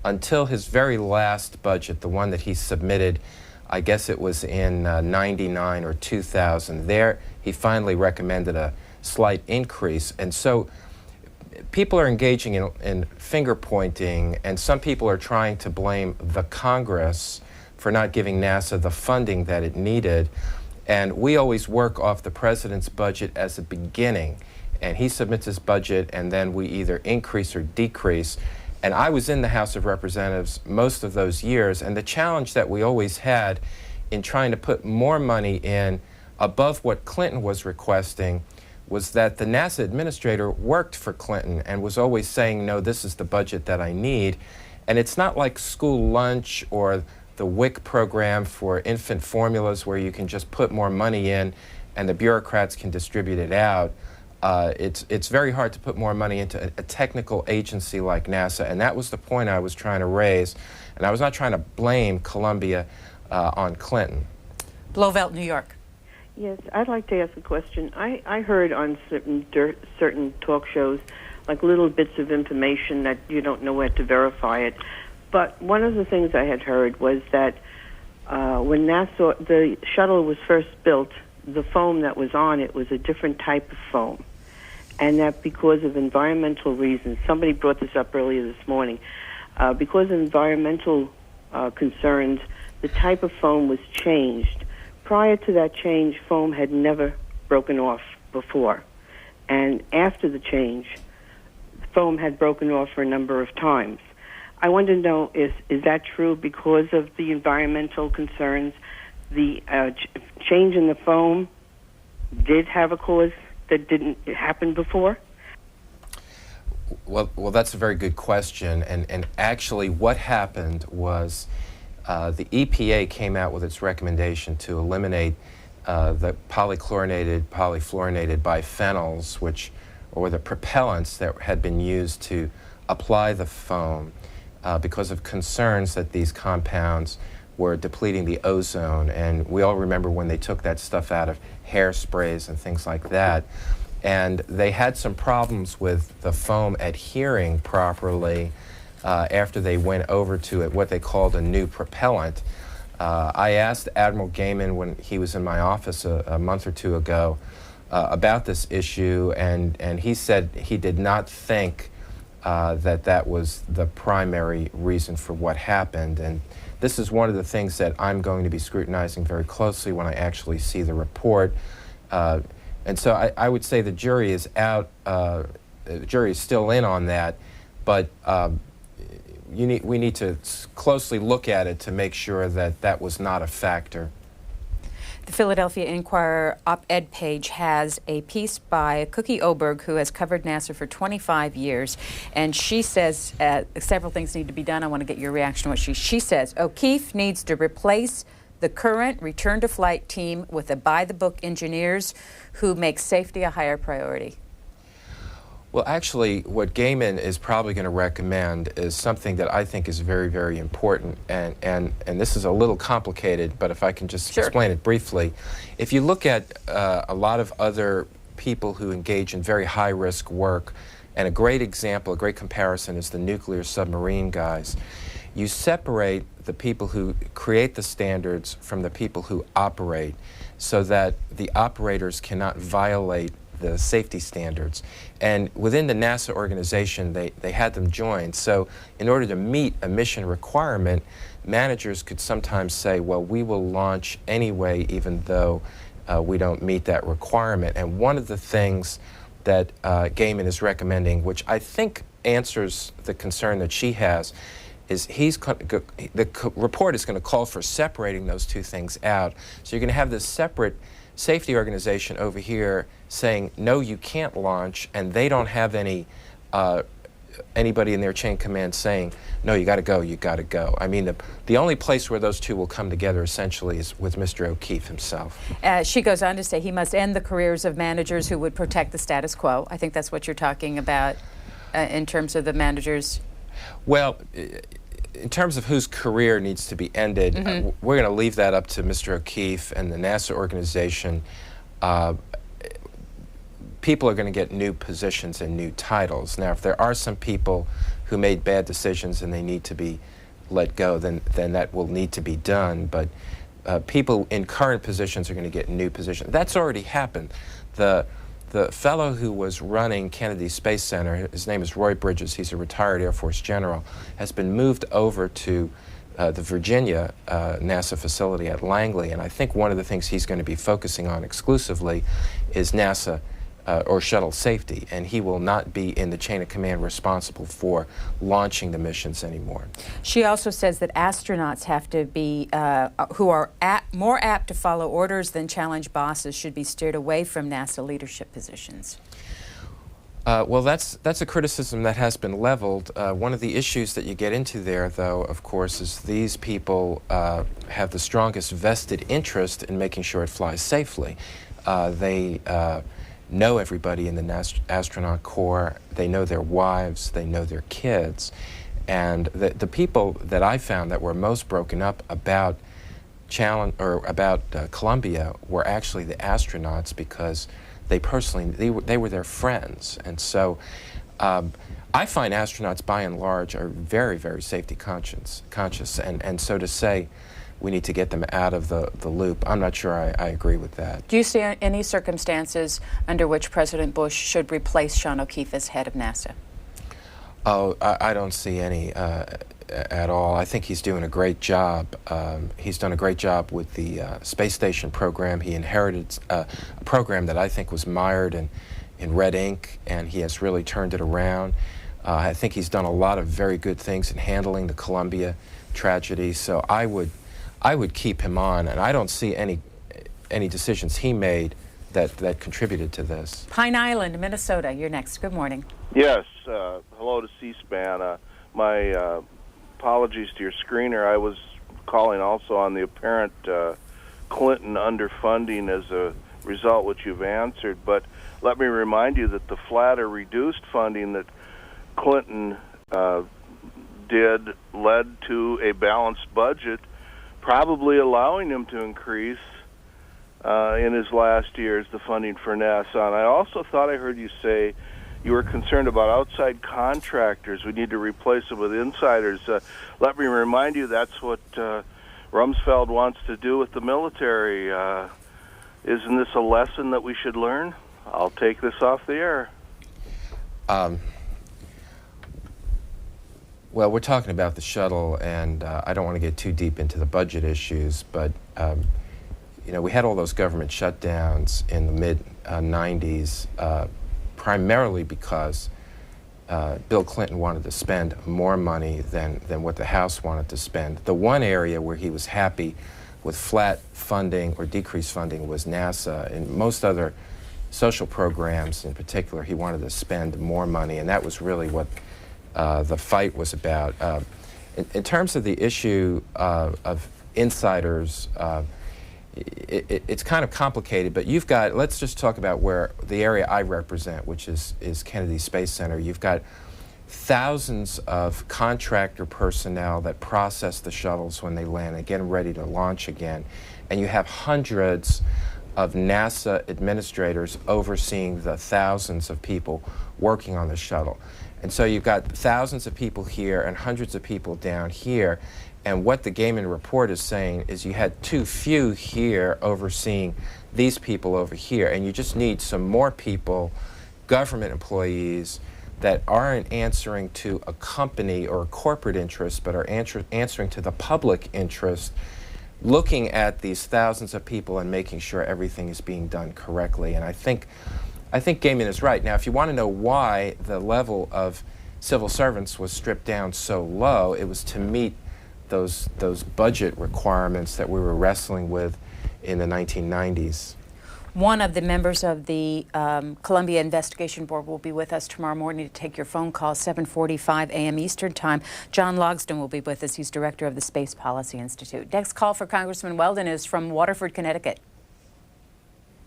until his very last budget, the one that he submitted, I guess it was in 99 or 2000. There, he finally recommended a slight increase. And so people are engaging in finger pointing, and some people are trying to blame the Congress for not giving NASA the funding that it needed. And we always work off the president's budget as a beginning. And he submits his budget, and then we either increase or decrease. And I was in the House of Representatives most of those years, and the challenge that we always had in trying to put more money in above what Clinton was requesting was that the NASA administrator worked for Clinton and was always saying, no, this is the budget that I need. And it's not like school lunch or the WIC program for infant formulas where you can just put more money in and the bureaucrats can distribute it out. It's very hard to put more money into a technical agency like NASA, and that was the point I was trying to raise. And I was not trying to blame Columbia on Clinton. Blovelt, New York. Yes, I'd like to ask a question. I heard on certain talk shows, like little bits of information that you don't know where to verify it. But one of the things I had heard was that when the shuttle was first built, the foam that was on it was a different type of foam. And that because of environmental reasons, somebody brought this up earlier this morning, because of environmental concerns, the type of foam was changed. Prior to that change, foam had never broken off before. And after the change, foam had broken off for a number of times. I want to know, is that true because of the environmental concerns? The change in the foam did have a cause that didn't happen before? Well, that's a very good question. And actually what happened was the EPA came out with its recommendation to eliminate the polychlorinated, polyfluorinated biphenyls, which were the propellants that had been used to apply the foam. because of concerns that these compounds were depleting the ozone. And we all remember when they took that stuff out of hairsprays and things like that. And they had some problems with the foam adhering properly after they went over to it, what they called a new propellant. I asked Admiral Gaiman when he was in my office a month or two ago about this issue, and he said he did not think that was the primary reason for what happened. And this is one of the things that I'm going to be scrutinizing very closely when I actually see the report. And so I would say the jury is out, the jury is still in on that, but we need to closely look at it to make sure that that was not a factor. The Philadelphia Inquirer op-ed page has a piece by Cookie Oberg, who has covered NASA for 25 years, and she says several things need to be done. I want to get your reaction to what she says. O'Keefe needs to replace the current return-to-flight team with a by-the-book engineers who make safety a higher priority. Well, actually, what Gaiman is probably going to recommend is something that I think is very, very important, and this is a little complicated, but if I can just explain it briefly. If you look at a lot of other people who engage in very high-risk work, and a great example, a great comparison is the nuclear submarine guys. You separate the people who create the standards from the people who operate so that the operators cannot violate the safety standards. And within the NASA organization, they had them joined. So in order to meet a mission requirement, managers could sometimes say, well, we will launch anyway, even though we don't meet that requirement. And one of the things that Gaiman is recommending, which I think answers the concern that she has, is the report is going to call for separating those two things out. So you're going to have this separate safety organization over here saying, no, you can't launch, and they don't have anybody in their chain of command saying, no, you got to go, you got to go. I mean, the only place where those two will come together essentially is with Mr. O'Keefe himself. She goes on to say he must end the careers of managers who would protect the status quo. I think that's what you're talking about in terms of the managers. Well, in terms of whose career needs to be ended, we're going to leave that up to Mr. O'Keefe and the NASA organization. People are going to get new positions and new titles. Now, if there are some people who made bad decisions and they need to be let go, then that will need to be done. But people in current positions are going to get new positions. That's already happened. The fellow who was running Kennedy Space Center, his name is Roy Bridges, he's a retired Air Force general, has been moved over to the Virginia NASA facility at Langley, and I think one of the things he's going to be focusing on exclusively is NASA or shuttle safety, and he will not be in the chain of command responsible for launching the missions anymore. She also says that astronauts have to be, who are more apt to follow orders than challenge bosses, should be steered away from NASA leadership positions. Well, that's a criticism that has been leveled. One of the issues that you get into there, though, of course, is these people have the strongest vested interest in making sure it flies safely. They know everybody in the astronaut corps. They know their wives. They know their kids. And the people that I found that were most broken up about Columbia were actually the astronauts, because they were their friends. And so I find astronauts by and large are very, very safety conscious. And so to say we need to get them out of the loop, I'm not sure I agree with that. Do you see any circumstances under which President Bush should replace Sean O'Keefe as head of NASA? Oh, I don't see any at all. I think he's doing a great job. He's done a great job with the space station program. He inherited a program that I think was mired in red ink, and he has really turned it around. I think he's done a lot of very good things in handling the Columbia tragedy, so I would keep him on, and I don't see any decisions he made that contributed to this. Pine Island, Minnesota, you're next. Good morning. Yes, hello to C-SPAN. My apologies to your screener. I was calling also on the apparent Clinton underfunding as a result, which you've answered, but let me remind you that the flat or reduced funding that Clinton did led to a balanced budget, probably allowing him to increase in his last years the funding for NASA. And I also thought I heard you say you were concerned about outside contractors. We need to replace them with insiders. Let me remind you, that's what Rumsfeld wants to do with the military. Isn't this a lesson that we should learn? I'll take this off the air. Well, we're talking about the shuttle, and I don't want to get too deep into the budget issues, but you know, we had all those government shutdowns in the mid-90s, primarily because Bill Clinton wanted to spend more money than what the House wanted to spend. The one area where he was happy with flat funding or decreased funding was NASA. In most other social programs in particular, he wanted to spend more money, and that was really what the fight was about. In terms of the issue of insiders, it's kind of complicated, but you've got, let's just talk about where the area I represent, which is Kennedy Space Center. You've got thousands of contractor personnel that process the shuttles when they land and get them ready to launch again. And you have hundreds of NASA administrators overseeing the thousands of people working on the shuttle. And so you've got thousands of people here and hundreds of people down here. And what the Gaiman report is saying is you had too few here overseeing these people over here, and you just need some more people, government employees, that aren't answering to a company or a corporate interest, but are answering to the public interest, looking at these thousands of people and making sure everything is being done correctly. And I think Gaiman is right. Now, if you want to know why the level of civil servants was stripped down so low, it was to meet those budget requirements that we were wrestling with in the 1990s. One of the members of the Columbia Investigation Board will be with us tomorrow morning to take your phone call, 7:45 a.m. Eastern Time. John Logsdon will be with us. He's director of the Space Policy Institute. Next call for Congressman Weldon is from Waterford, Connecticut.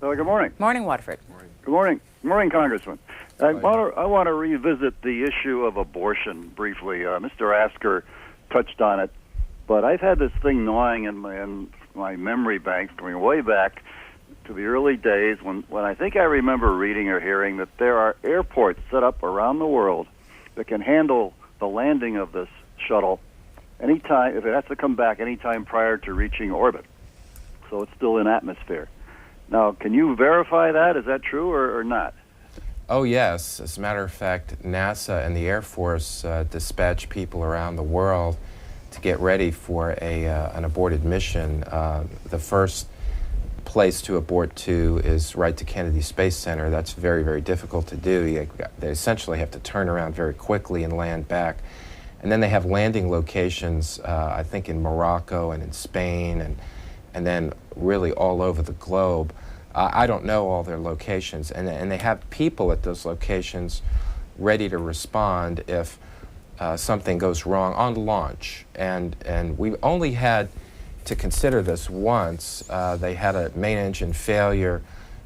Good morning. Morning, Waterford. Good morning. Good morning, Congressman. I want to revisit the issue of abortion briefly. Mr. Asker touched on it, but I've had this thing gnawing in my memory banks going way back to the early days when I think I remember reading or hearing that there are airports set up around the world that can handle the landing of this shuttle anytime, if it has to come back anytime prior to reaching orbit. So it's still in atmosphere. Now, can you verify that? Is that true or not? Oh, yes. As a matter of fact, NASA and the Air Force dispatch people around the world to get ready for an aborted mission. The first place to abort to is right to Kennedy Space Center. That's very, very difficult to do. They essentially have to turn around very quickly and land back. And then they have landing locations, I think, in Morocco and in Spain and then really all over the globe. I don't know all their locations. And they have people at those locations ready to respond if something goes wrong on launch. And we only had to consider this once. They had a main engine failure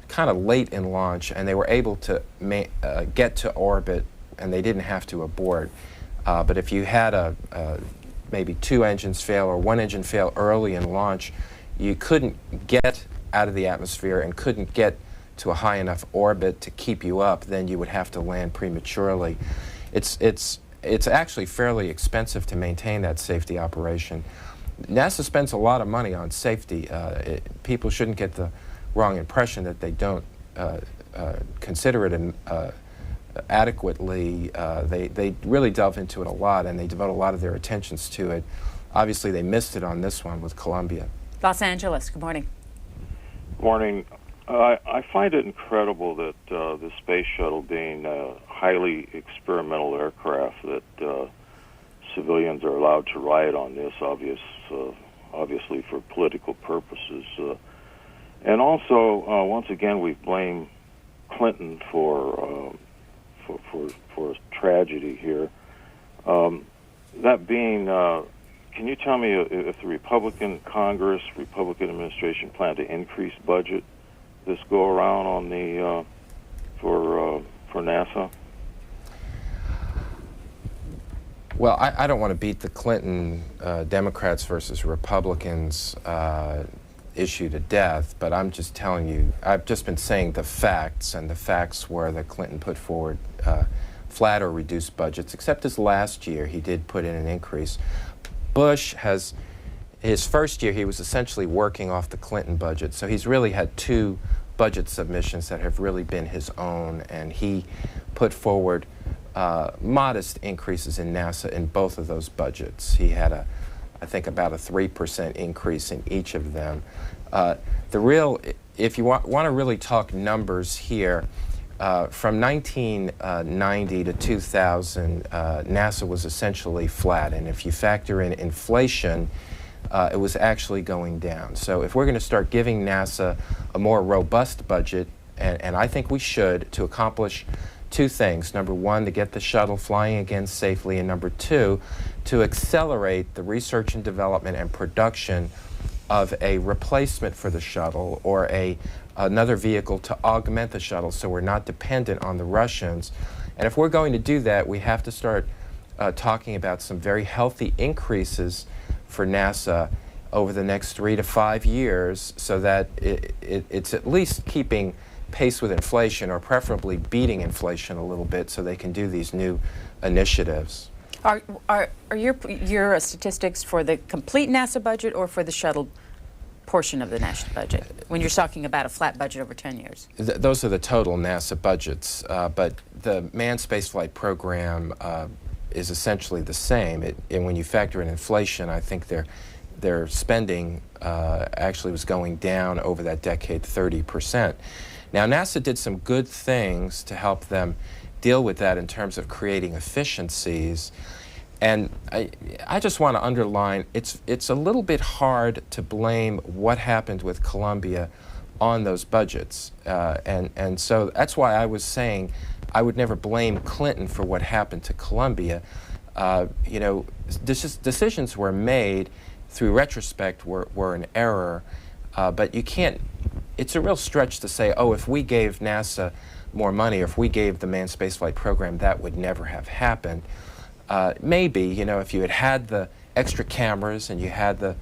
kind of late in launch, and they were able to get to orbit, and they didn't have to abort. But if you had maybe two engines fail or one engine fail early in launch, you couldn't get out of the atmosphere and couldn't get to a high enough orbit to keep you up, then you would have to land prematurely. It's actually fairly expensive to maintain that safety operation. NASA spends a lot of money on safety. People shouldn't get the wrong impression that they don't consider it adequately. They really delve into it a lot, and they devote a lot of their attentions to it. Obviously, they missed it on this one with Columbia. Los Angeles, good morning. Morning. I find it incredible that the space shuttle, being a highly experimental aircraft, that civilians are allowed to ride on this, obviously for political purposes. And also, once again, we blame Clinton for tragedy here. That being, can you tell me if the Republican Congress, Republican administration plan to increase budget this go around on the for NASA? Well, I don't want to beat the Clinton Democrats versus Republicans issue to death, but I'm just telling you, I've just been saying the facts, and the facts were that Clinton put forward flat or reduced budgets, except his last year he did put in an increase. Bush has, his first year he was essentially working off the Clinton budget, so he's really had two budget submissions that have really been his own, and he put forward modest increases in NASA in both of those budgets. He had I think about a 3% increase in each of them. If you want to really talk numbers here, from 1990 to 2000, NASA was essentially flat, and if you factor in inflation, it was actually going down. So if we're going to start giving NASA a more robust budget, and I think we should, to accomplish two things. Number one, to get the shuttle flying again safely, and number two, to accelerate the research and development and production of a replacement for the shuttle, or another vehicle to augment the shuttle so we're not dependent on the Russians. And if we're going to do that, we have to start talking about some very healthy increases for NASA over the next 3 to 5 years, so that it's at least keeping pace with inflation, or preferably beating inflation a little bit, so they can do these new initiatives. Are your statistics for the complete NASA budget or for the shuttle portion of the national budget, when you're talking about a flat budget over 10 years? Those are the total NASA budgets, but the manned spaceflight program is essentially the same. And when you factor in inflation, I think their spending actually was going down over that decade 30%. Now, NASA did some good things to help them deal with that in terms of creating efficiencies. And I just want to underline, it's a little bit hard to blame what happened with Columbia on those budgets. And so that's why I was saying I would never blame Clinton for what happened to Columbia. You know, decisions were made through retrospect were an error, but you can't, it's a real stretch to say, oh, if we gave NASA more money, or if we gave the manned spaceflight program, that would never have happened. Maybe, you know, if you had the extra cameras and you had the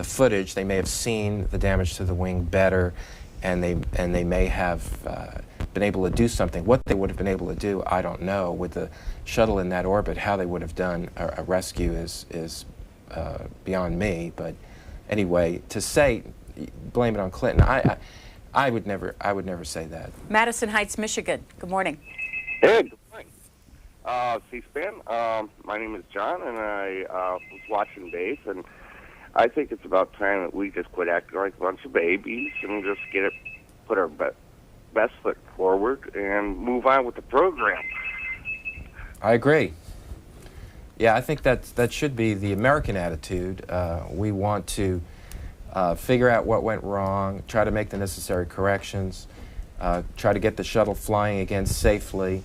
footage, they may have seen the damage to the wing better, and they may have been able to do something. What they would have been able to do, I don't know. With the shuttle in that orbit, how they would have done a rescue is beyond me. But anyway, to say blame it on Clinton, I would never say that. Madison Heights, Michigan. Good morning. Hey, good morning. C-SPAN. My name is John, and I was watching Dave, and I think it's about time that we just quit acting like a bunch of babies and just put our best foot forward and move on with the program. I agree. Yeah, I think that should be the American attitude. We want to figure out what went wrong, try to make the necessary corrections, try to get the shuttle flying again safely.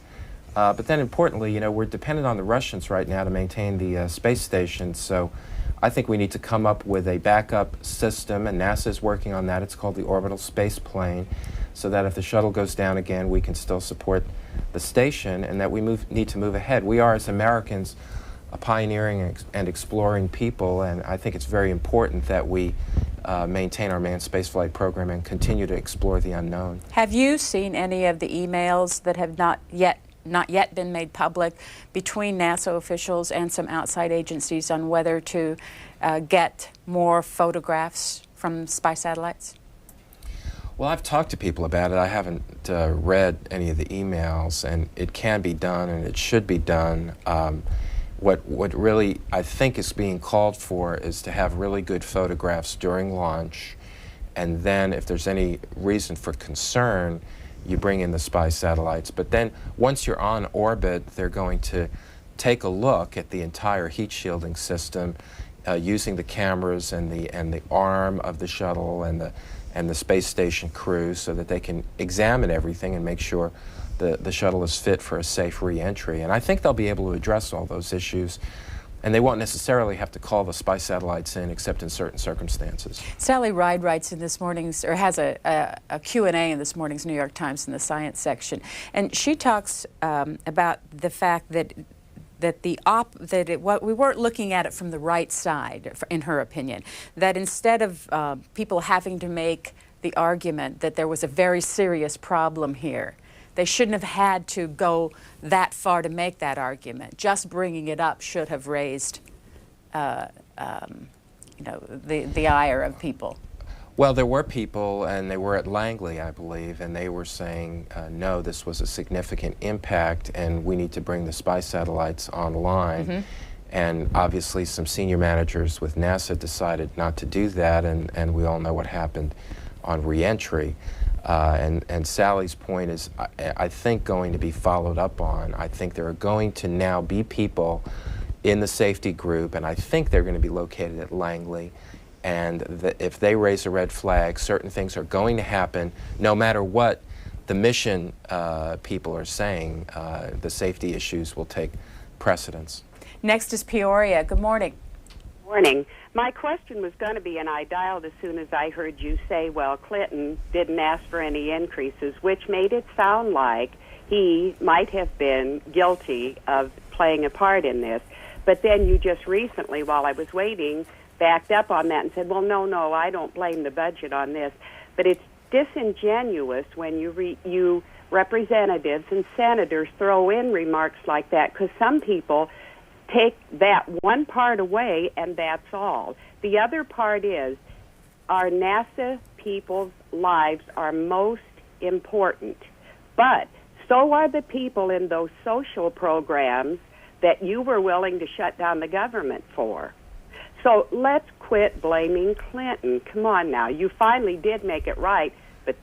But then importantly, you know, we're dependent on the Russians right now to maintain the space station, so I think we need to come up with a backup system, and NASA is working on that. It's called the orbital space plane, so that if the shuttle goes down again, we can still support the station, and that we need to move ahead. We are, as Americans, a pioneering and exploring people, and I think it's very important that we maintain our manned spaceflight program and continue to explore the unknown. Have you seen any of the emails that have not yet been made public between NASA officials and some outside agencies on whether to get more photographs from spy satellites? Well, I've talked to people about it. I haven't read any of the emails, and it can be done, and it should be done. What really I think is being called for is to have really good photographs during launch, and then if there's any reason for concern, you bring in the spy satellites. But then once you're on orbit, they're going to take a look at the entire heat shielding system using the cameras and the arm of the shuttle and the space station crew, so that they can examine everything and make sure the shuttle is fit for a safe re-entry. And I think they'll be able to address all those issues, and they won't necessarily have to call the spy satellites in except in certain circumstances. Sally Ride writes in this morning's, or has a Q&A in this morning's New York Times in the science section, and she talks about the fact that that we weren't looking at it from the right side, in her opinion. That instead of people having to make the argument that there was a very serious problem here, they shouldn't have had to go that far to make that argument. Just bringing it up should have raised, the ire of people. Well, there were people, and they were at Langley, I believe, and they were saying, no, this was a significant impact, and we need to bring the spy satellites online. Mm-hmm. And obviously, some senior managers with NASA decided not to do that, and we all know what happened on reentry. And Sally's point is, I think, going to be followed up on. I think there are going to now be people in the safety group, and I think they're going to be located at Langley. And if they raise a red flag, certain things are going to happen, no matter what the mission people are saying. The safety issues will take precedence. Next is Peoria. Good morning. Morning. My question was going to be, and I dialed as soon as I heard you say, well, Clinton didn't ask for any increases, which made it sound like he might have been guilty of playing a part in this. But then you just recently, while I was waiting, backed up on that and said, well, no, I don't blame the budget on this. But it's disingenuous when you representatives and senators throw in remarks like that, because some people take that one part away and that's all. The other part is our NASA people's lives are most important, but so are the people in those social programs that you were willing to shut down the government for. So let's quit blaming Clinton. Come on now. You finally did make it right, but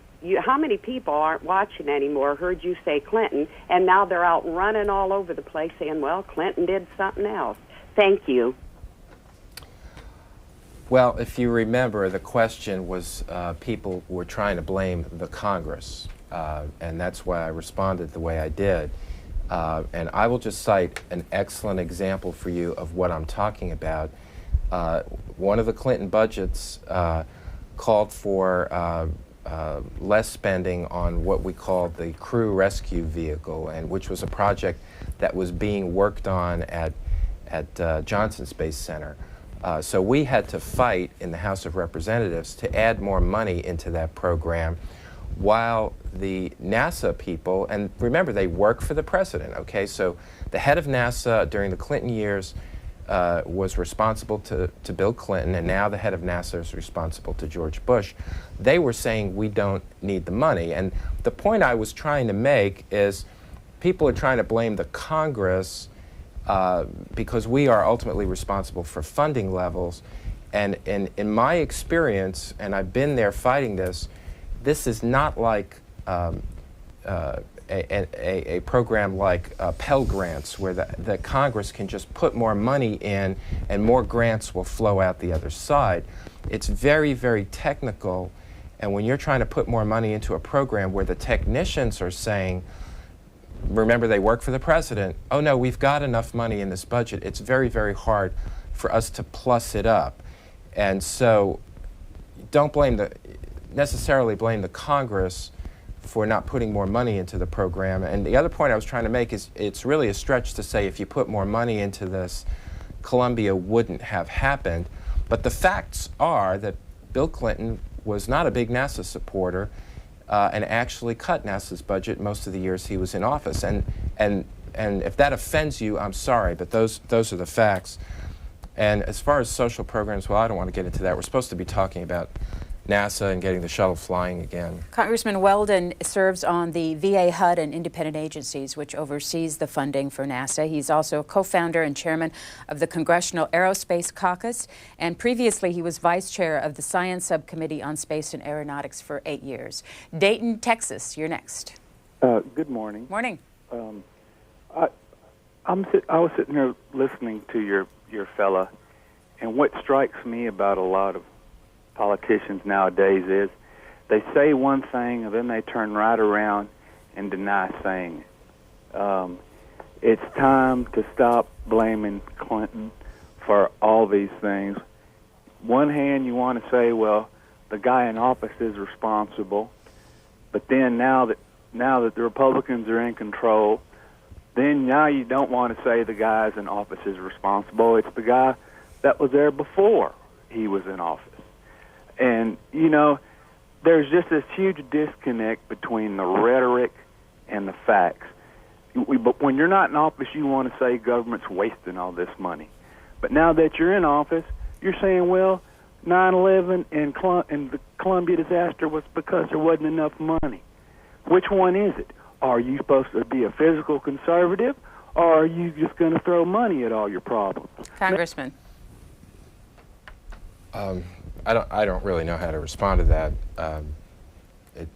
how many people aren't watching anymore, heard you say Clinton, and now they're out running all over the place saying, well, Clinton did something else. Thank you. Well, if you remember, the question was people were trying to blame the Congress, and that's why I responded the way I did. And I will just cite an excellent example for you of what I'm talking about. One of the Clinton budgets called for less spending on what we called the crew rescue vehicle, and which was a project that was being worked on at Johnson Space Center. So we had to fight in the House of Representatives to add more money into that program, while the NASA people, and remember, they work for the president, okay? So the head of NASA during the Clinton years was responsible to Bill Clinton, and now the head of NASA is responsible to George Bush. They were saying we don't need the money. And the point I was trying to make is people are trying to blame the Congress because we are ultimately responsible for funding levels. And in my experience, and I've been there fighting this is not like a program like Pell Grants, where the Congress can just put more money in and more grants will flow out the other side. It's very, very technical, and when you're trying to put more money into a program where the technicians are saying, remember, they work for the president, oh no, we've got enough money in this budget, it's very, very hard for us to plus it up. And so don't necessarily blame the Congress for not putting more money into the program. And the other point I was trying to make is it's really a stretch to say if you put more money into this, Columbia wouldn't have happened. But the facts are that Bill Clinton was not a big NASA supporter and actually cut NASA's budget most of the years he was in office. And if that offends you, I'm sorry, but those are the facts. And as far as social programs, well, I don't want to get into that. We're supposed to be talking about NASA and getting the shuttle flying again. Congressman Weldon serves on the VA HUD and independent agencies, which oversees the funding for NASA. He's also a co-founder and chairman of the Congressional Aerospace Caucus, and previously he was vice chair of the Science Subcommittee on Space and Aeronautics for 8 years. Dayton, Texas, you're next. Good morning. Morning. I was sitting here listening to your fella, and what strikes me about a lot of politicians nowadays is they say one thing and then they turn right around and deny saying it. It's time to stop blaming Clinton for all these things. One hand you want to say, well, the guy in office is responsible, but then now that the Republicans are in control, then now you don't want to say the guys in office is responsible. It's the guy that was there before he was in office. And, you know, there's just this huge disconnect between the rhetoric and the facts. But when you're not in office, you want to say government's wasting all this money. But now that you're in office, you're saying, well, 9/11 and the Columbia disaster was because there wasn't enough money. Which one is it? Are you supposed to be a fiscal conservative, or are you just going to throw money at all your problems? Congressman. I don't really know how to respond to that. It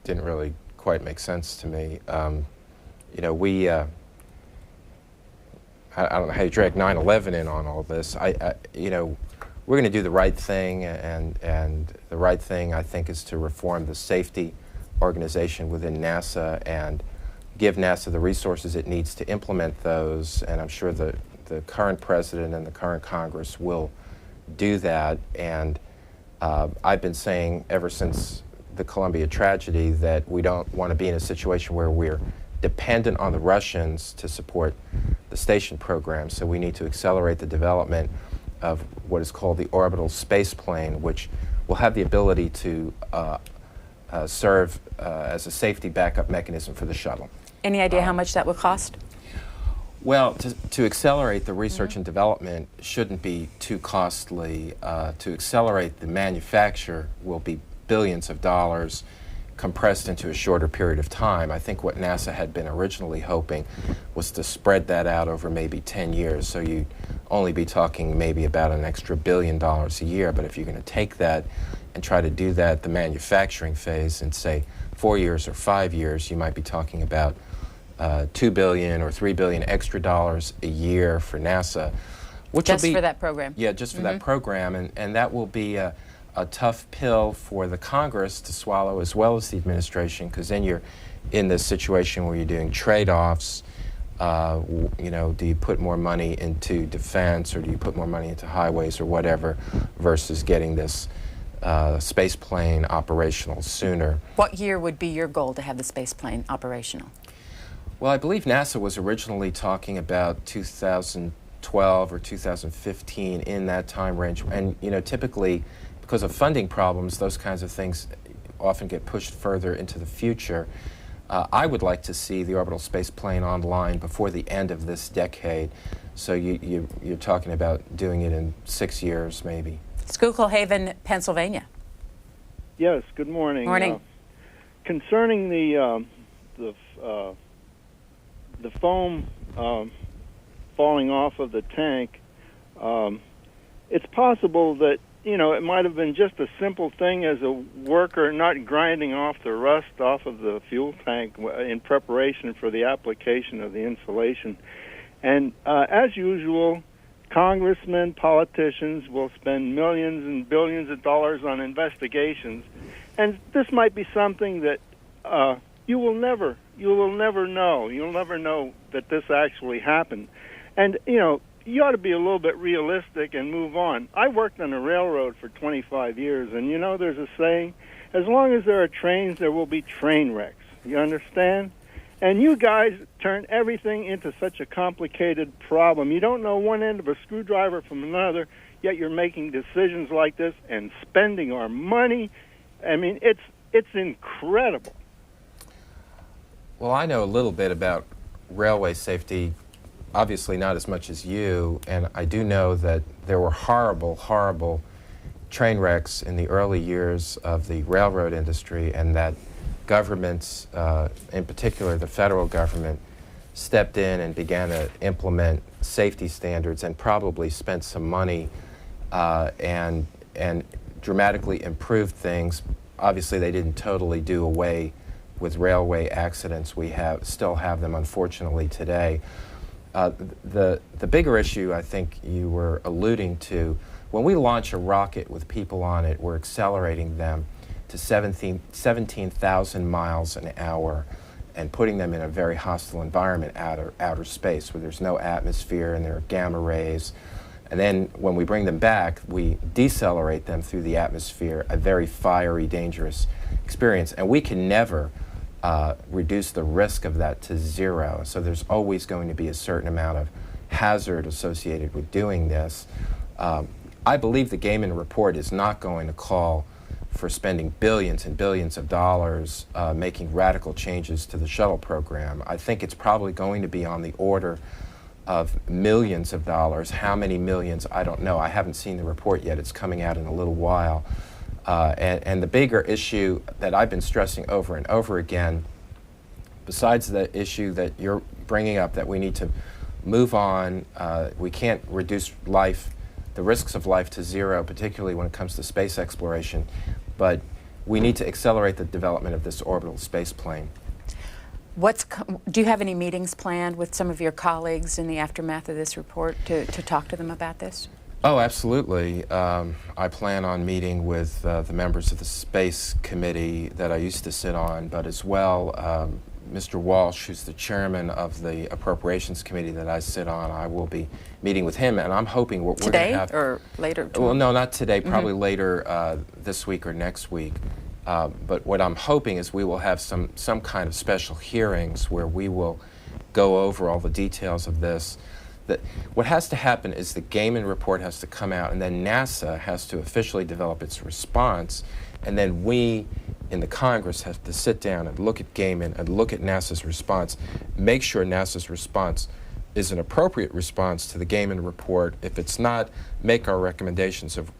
didn't really quite make sense to me. You know, I don't know how you drag 9/11 in on all this. You know, we're going to do the right thing, and the right thing, I think, is to reform the safety organization within NASA and give NASA the resources it needs to implement those. And I'm sure the current president and the current Congress will do that. And I've been saying ever since the Columbia tragedy that we don't want to be in a situation where we're dependent on the Russians to support the station program. So we need to accelerate the development of what is called the orbital space plane, which will have the ability to serve as a safety backup mechanism for the shuttle. Any idea how much that would cost? Well, to accelerate the research and development shouldn't be too costly. To accelerate the manufacture will be billions of dollars compressed into a shorter period of time. I think what NASA had been originally hoping was to spread that out over maybe 10 years, so you'd only be talking maybe about an extra $1 billion a year. But if you're going to take that and try to do that, the manufacturing phase, in say 4 years or 5 years, you might be talking about $2 billion or $3 billion extra dollars a year for NASA. Which just will be, for that program? Yeah, just for that program, and that will be a tough pill for the Congress to swallow as well as the administration, because then you're in this situation where you're doing trade-offs. You know, do you put more money into defense, or do you put more money into highways or whatever, versus getting this space plane operational sooner? What year would be your goal to have the space plane operational? Well, I believe NASA was originally talking about 2012 or 2015, in that time range. And, you know, typically, because of funding problems, those kinds of things often get pushed further into the future. I would like to see the orbital space plane online before the end of this decade. So you're talking about doing it in 6 years, maybe. Schuylkill Haven, Pennsylvania. Yes, good morning. Morning. Concerning the foam falling off of the tank, it's possible that, you know, it might have been just a simple thing as a worker not grinding off the rust off of the fuel tank in preparation for the application of the insulation. And as usual, congressmen, politicians will spend millions and billions of dollars on investigations. And this might be something that you will never know. You'll never know that this actually happened. And, you know, you ought to be a little bit realistic and move on. I worked on a railroad for 25 years, and, you know, there's a saying, as long as there are trains, there will be train wrecks. You understand? And you guys turn everything into such a complicated problem. You don't know one end of a screwdriver from another, yet you're making decisions like this and spending our money. I mean, it's incredible. Well, I know a little bit about railway safety, obviously not as much as you, and I do know that there were horrible, horrible train wrecks in the early years of the railroad industry, and that governments, in particular the federal government, stepped in and began to implement safety standards and probably spent some money and dramatically improved things. Obviously, they didn't totally do away with railway accidents. We still have them, unfortunately, today. The bigger issue I think you were alluding to, when we launch a rocket with people on it, we're accelerating them to 17,000 miles an hour and putting them in a very hostile environment, outer space, where there's no atmosphere and there are gamma rays. And then when we bring them back, we decelerate them through the atmosphere, a very fiery, dangerous experience. And we can never reduce the risk of that to zero. So there's always going to be a certain amount of hazard associated with doing this. I believe the Gaiman report is not going to call for spending billions and billions of dollars making radical changes to the shuttle program. I think it's probably going to be on the order of millions of dollars. How many millions, I don't know. I haven't seen the report yet. It's coming out in a little while. And the bigger issue that I've been stressing over and over again, besides the issue that you're bringing up, that we need to move on, we can't reduce the risks of life to zero, particularly when it comes to space exploration, but we need to accelerate the development of this orbital space plane. Do you have any meetings planned with some of your colleagues in the aftermath of this report to talk to them about this? Oh, absolutely. I plan on meeting with the members of the Space Committee that I used to sit on, but as well, Mr. Walsh, who's the chairman of the Appropriations Committee that I sit on, I will be meeting with him, and I'm hoping we're going to have... Today or later? Well, no, not today, probably later this week or next week. But what I'm hoping is we will have some kind of special hearings where we will go over all the details of this. What has to happen is the Gaiman report has to come out, and then NASA has to officially develop its response, and then we in the Congress have to sit down and look at Gaiman and look at NASA's response, make sure NASA's response is an appropriate response to the Gaiman report. If it's not, make our recommendations of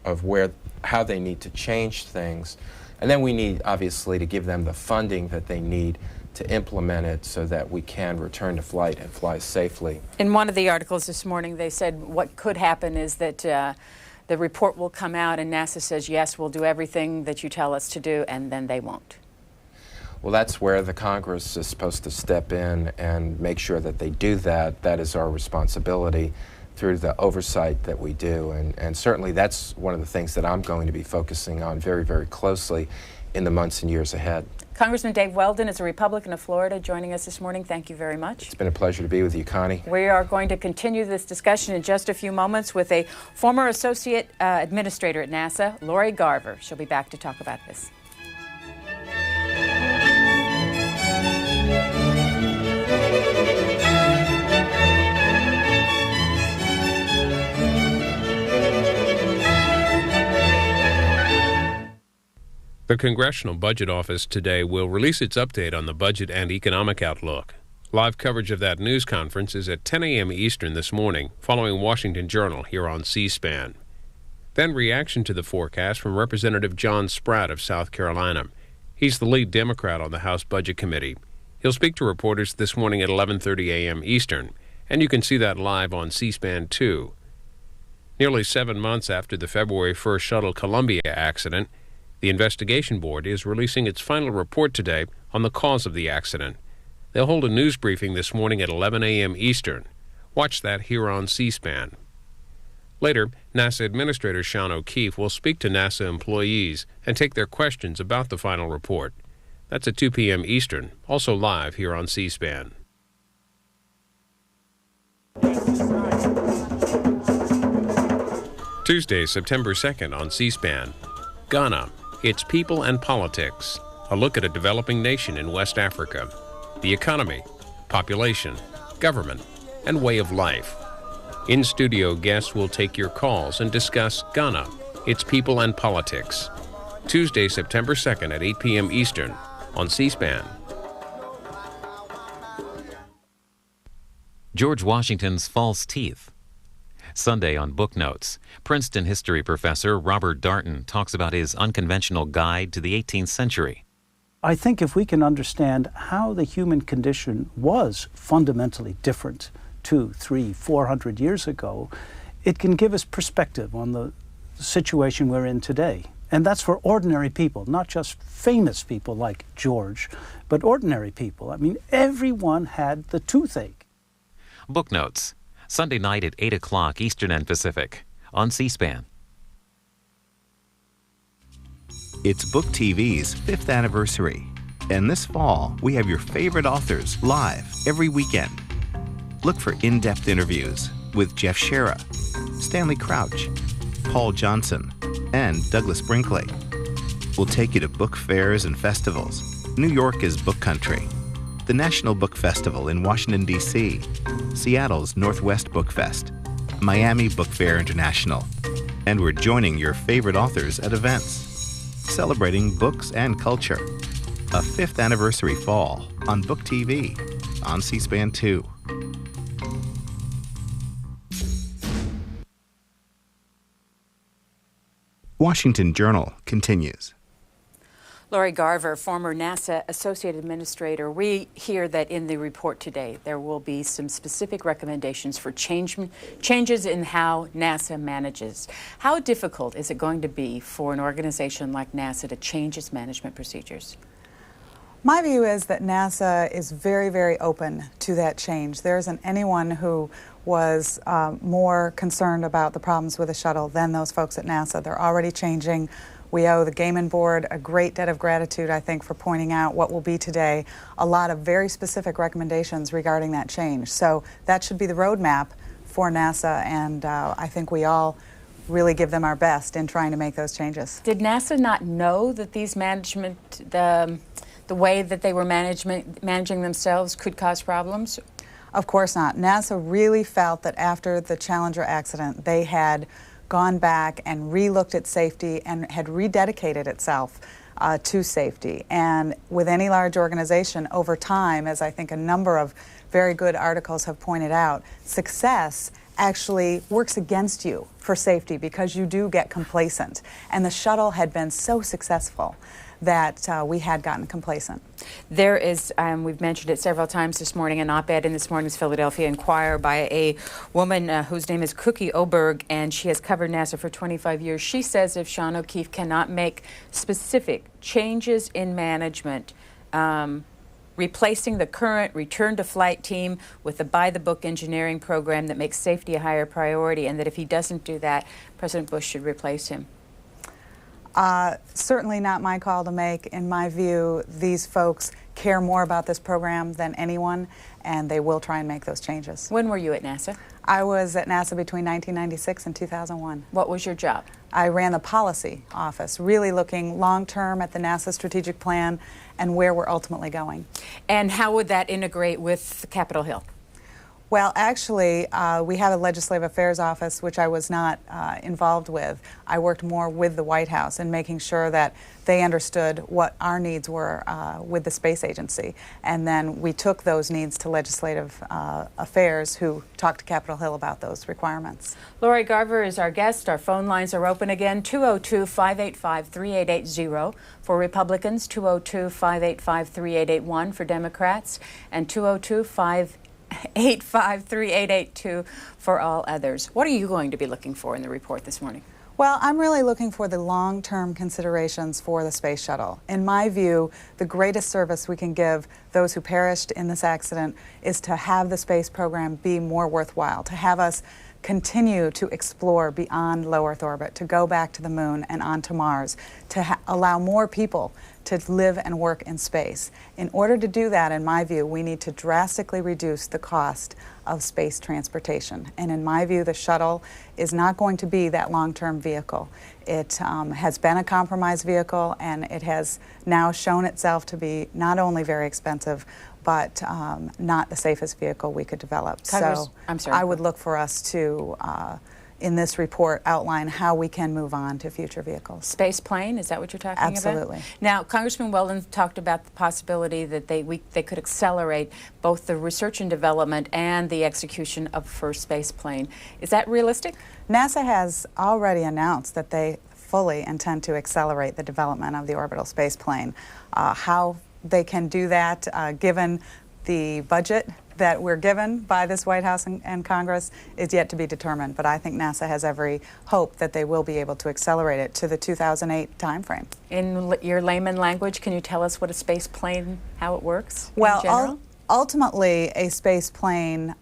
how they need to change things. And then we need, obviously, to give them the funding that they need to implement it so that we can return to flight and fly safely. In one of the articles this morning, they said what could happen is that the report will come out and NASA says, yes, we'll do everything that you tell us to do, and then they won't. Well, that's where the Congress is supposed to step in and make sure that they do that. That is our responsibility through the oversight that we do. And certainly that's one of the things that I'm going to be focusing on very, very closely in the months and years ahead. Congressman Dave Weldon is a Republican of Florida joining us this morning. Thank you very much. It's been a pleasure to be with you, Connie. We are going to continue this discussion in just a few moments with a former associate administrator at NASA, Lori Garver. She'll be back to talk about this. The Congressional Budget Office today will release its update on the budget and economic outlook. Live coverage of that news conference is at 10 a.m. Eastern this morning, following Washington Journal here on C-SPAN. Then reaction to the forecast from Representative John Spratt of South Carolina. He's the lead Democrat on the House Budget Committee. He'll speak to reporters this morning at 11:30 a.m. Eastern, and you can see that live on C-SPAN 2. Nearly 7 months after the February 1st Shuttle Columbia accident, the Investigation Board is releasing its final report today on the cause of the accident. They'll hold a news briefing this morning at 11 a.m. Eastern. Watch that here on C-SPAN. Later, NASA Administrator Sean O'Keefe will speak to NASA employees and take their questions about the final report. That's at 2 p.m. Eastern, also live here on C-SPAN. Tuesday, September 2nd on C-SPAN. Ghana, its people and politics. A look at a developing nation in West Africa. The economy, population, government, and way of life. In-studio guests will take your calls and discuss Ghana, its people and politics. Tuesday, September 2nd at 8 p.m. Eastern on C-SPAN. George Washington's False Teeth. Sunday on Book Notes, Princeton history professor Robert Darnton talks about his unconventional guide to the 18th century. I think if we can understand how the human condition was fundamentally different 200, 300, 400 years ago, it can give us perspective on the situation we're in today. And that's for ordinary people, not just famous people like George, but ordinary people. I mean, everyone had the toothache. Book Notes, Sunday night at 8 o'clock Eastern and Pacific on C-SPAN. It's Book TV's 5th anniversary. And this fall, we have your favorite authors live every weekend. Look for in-depth interviews with Jeff Shera, Stanley Crouch, Paul Johnson, and Douglas Brinkley. We'll take you to book fairs and festivals, New York is book country. The National Book Festival in Washington, D.C., Seattle's Northwest Book Fest, Miami Book Fair International, and we're joining your favorite authors at events, celebrating books and culture. A 5th anniversary fall on Book TV, on C-SPAN 2. Washington Journal continues. Lori Garver, former NASA Associate Administrator, we hear that in the report today there will be some specific recommendations for changes in how NASA manages. How difficult is it going to be for an organization like NASA to change its management procedures? My view is that NASA is very, very open to that change. There isn't anyone who was more concerned about the problems with the shuttle than those folks at NASA. They're already changing. We owe the Gaiman Board a great debt of gratitude, I think, for pointing out what will be today a lot of very specific recommendations regarding that change. So that should be the roadmap for NASA, and I think we all really give them our best in trying to make those changes. Did NASA not know that these management, the way that they were managing themselves could cause problems? Of course not. NASA really felt that after the Challenger accident, they had gone back and re-looked at safety and had rededicated itself to safety. And with any large organization, over time, as I think a number of very good articles have pointed out, success actually works against you for safety because you do get complacent. And the shuttle had been so successful that we had gotten complacent. There is, we've mentioned it several times this morning, an op-ed in this morning's Philadelphia Inquirer by a woman whose name is Cookie Oberg, and she has covered NASA for 25 years. She says if Sean O'Keefe cannot make specific changes in management, replacing the current return-to-flight team with a by-the-book engineering program that makes safety a higher priority, and that if he doesn't do that, President Bush should replace him. Certainly not my call to make. In my view, these folks care more about this program than anyone, and they will try and make those changes. When were you at NASA? I was at NASA between 1996 and 2001. What was your job? I ran the policy office, really looking long-term at the NASA strategic plan and where we're ultimately going. And how would that integrate with Capitol Hill? Well, actually, we have a legislative affairs office, which I was not involved with. I worked more with the White House in making sure that they understood what our needs were with the space agency. And then we took those needs to legislative affairs, who talked to Capitol Hill about those requirements. Lori Garver is our guest. Our phone lines are open again, 202-585-3880 for Republicans, 202-585-3881 for Democrats, and 202-585-3882 for all others. What are you going to be looking for in the report this morning? Well, I'm really looking for the long-term considerations for the space shuttle. In my view, the greatest service we can give those who perished in this accident is to have the space program be more worthwhile, to have us continue to explore beyond low Earth orbit, to go back to the moon and onto Mars, to allow more people to live and work in space. In order to do that, in my view, we need to drastically reduce the cost of space transportation. And in my view, the shuttle is not going to be that long-term vehicle. It has been a compromise vehicle, and it has now shown itself to be not only very expensive, but not the safest vehicle we could develop. So I would look for us to, in this report, outline how we can move on to future vehicles. Space plane, is that what you're talking about? Absolutely. Now, Congressman Weldon talked about the possibility that they could accelerate both the research and development and the execution of first space plane. Is that realistic? NASA has already announced that they fully intend to accelerate the development of the orbital space plane. How they can do that, given the budget that we're given by this White House and Congress, is yet to be determined. But I think NASA has every hope that they will be able to accelerate it to the 2008 timeframe. In your layman language, can you tell us what a space plane, how it works in general? Well, ultimately, a space plane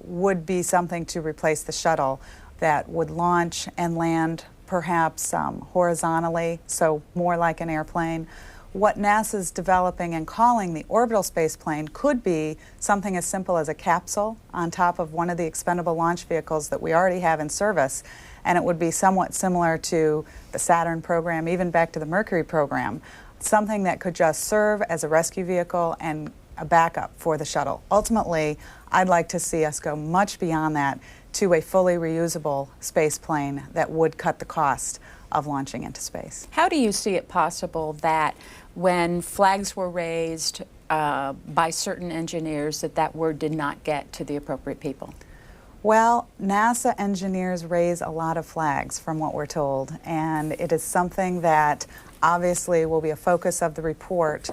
would be something to replace the shuttle that would launch and land perhaps horizontally, so more like an airplane. What NASA's developing and calling the orbital space plane could be something as simple as a capsule on top of one of the expendable launch vehicles that we already have in service, and it would be somewhat similar to the Saturn program, even back to the Mercury program. something that could just serve as a rescue vehicle and a backup for the shuttle. Ultimately, I'd like to see us go much beyond that to a fully reusable space plane that would cut the cost of launching into space. How do you see it possible that when flags were raised by certain engineers that word did not get to the appropriate people? Well, NASA engineers raise a lot of flags from what we're told, and it is something that obviously will be a focus of the report.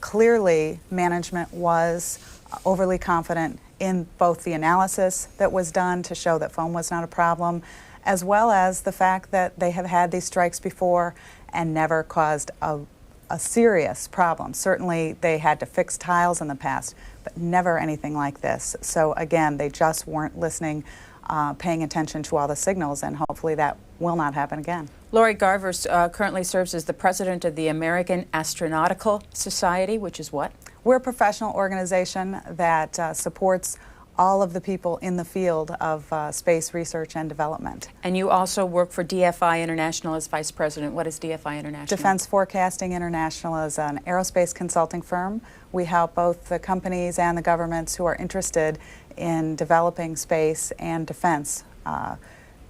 Clearly, management was overly confident in both the analysis that was done to show that foam was not a problem, as well as the fact that they have had these strikes before and never caused a serious problem. Certainly, they had to fix tiles in the past, but never anything like this. So again, they just weren't listening, paying attention to all the signals, and hopefully that will not happen again. Lori Garver currently serves as the president of the American Astronautical Society, which is what? We're a professional organization that supports all of the people in the field of space research and development. And you also work for DFI International as vice president. What is DFI International? Defense Forecasting International is an aerospace consulting firm. We help both the companies and the governments who are interested in developing space and defense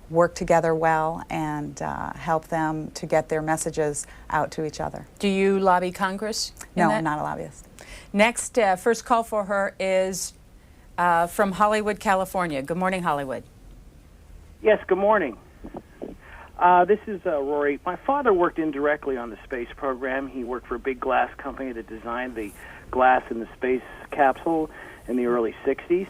work together well and help them to get their messages out to each other. Do you lobby Congress? No, I'm not a lobbyist. Next, first call for her is from Hollywood, California. Good morning, Hollywood. Yes, good morning. This is Rory. My father worked indirectly on the space program. He worked for a big glass company that designed the glass in the space capsule in the early 60s.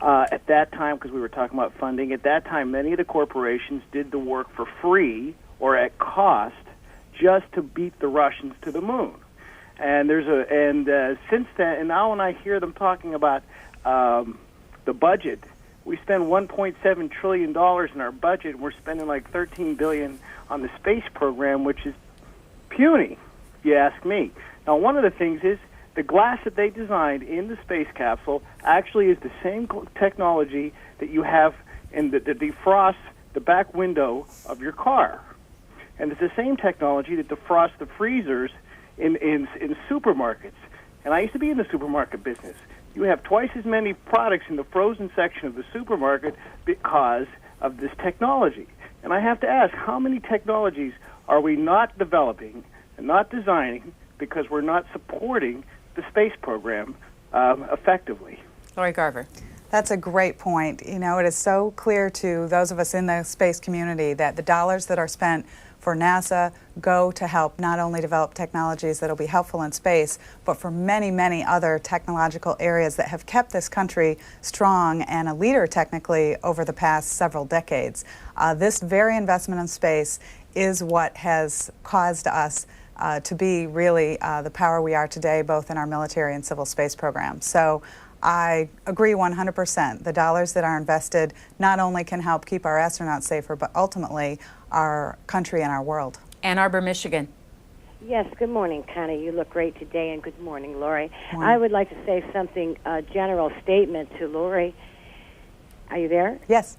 At that time, because we were talking about funding, at that time many of the corporations did the work for free or at cost just to beat the Russians to the moon. And since then, and now when I hear them talking about the budget, we spend $1.7 trillion in our budget, and we're spending like $13 billion on the space program, which is puny, if you ask me. Now, one of the things is the glass that they designed in the space capsule actually is the same technology that you have in that defrosts the back window of your car. And it's the same technology that defrosts the freezers in supermarkets. And I used to be in the supermarket business. You have twice as many products in the frozen section of the supermarket because of this technology. And I have to ask, how many technologies are we not developing and not designing because we're not supporting the space program effectively? Lori Garver. That's a great point. You know, it is so clear to those of us in the space community that the dollars that are spent for NASA go to help not only develop technologies that will be helpful in space, but for many, many other technological areas that have kept this country strong and a leader technically over the past several decades. This very investment in space is what has caused us to be really the power we are today, both in our military and civil space programs. So I agree 100%. The dollars that are invested not only can help keep our astronauts safer, but ultimately our country and our world. Ann Arbor, Michigan. Yes, good morning, Connie. You look great today, and good morning, Lori. Morning. I would like to say something, a general statement to Lori. Are you there? Yes.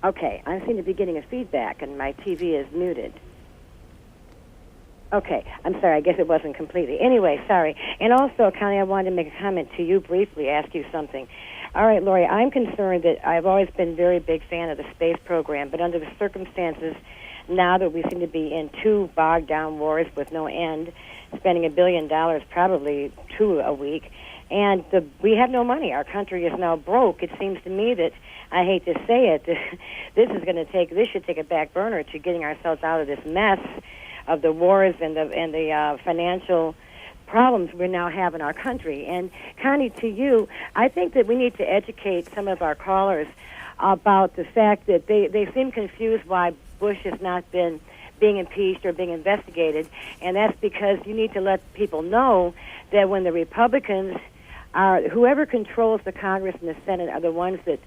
Okay, I seem to be getting a feedback, and my TV is muted. Okay, I'm sorry, I guess it wasn't completely. Anyway, sorry. And also, Connie, I wanted to make a comment to you briefly, ask you something. All right, Lori, I'm concerned that I've always been a very big fan of the space program, but under the circumstances now that we seem to be in two bogged down wars with no end, spending $1 billion, probably $2 a week, and we have no money. Our country is now broke. It seems to me that, I hate to say it, this should take a back burner to getting ourselves out of this mess of the wars and the financial problems we now have in our country. And Connie, to you, I think that we need to educate some of our callers about the fact that they seem confused why Bush has not been being impeached or being investigated, and that's because you need to let people know that when the Republicans whoever controls the Congress and the Senate are the ones that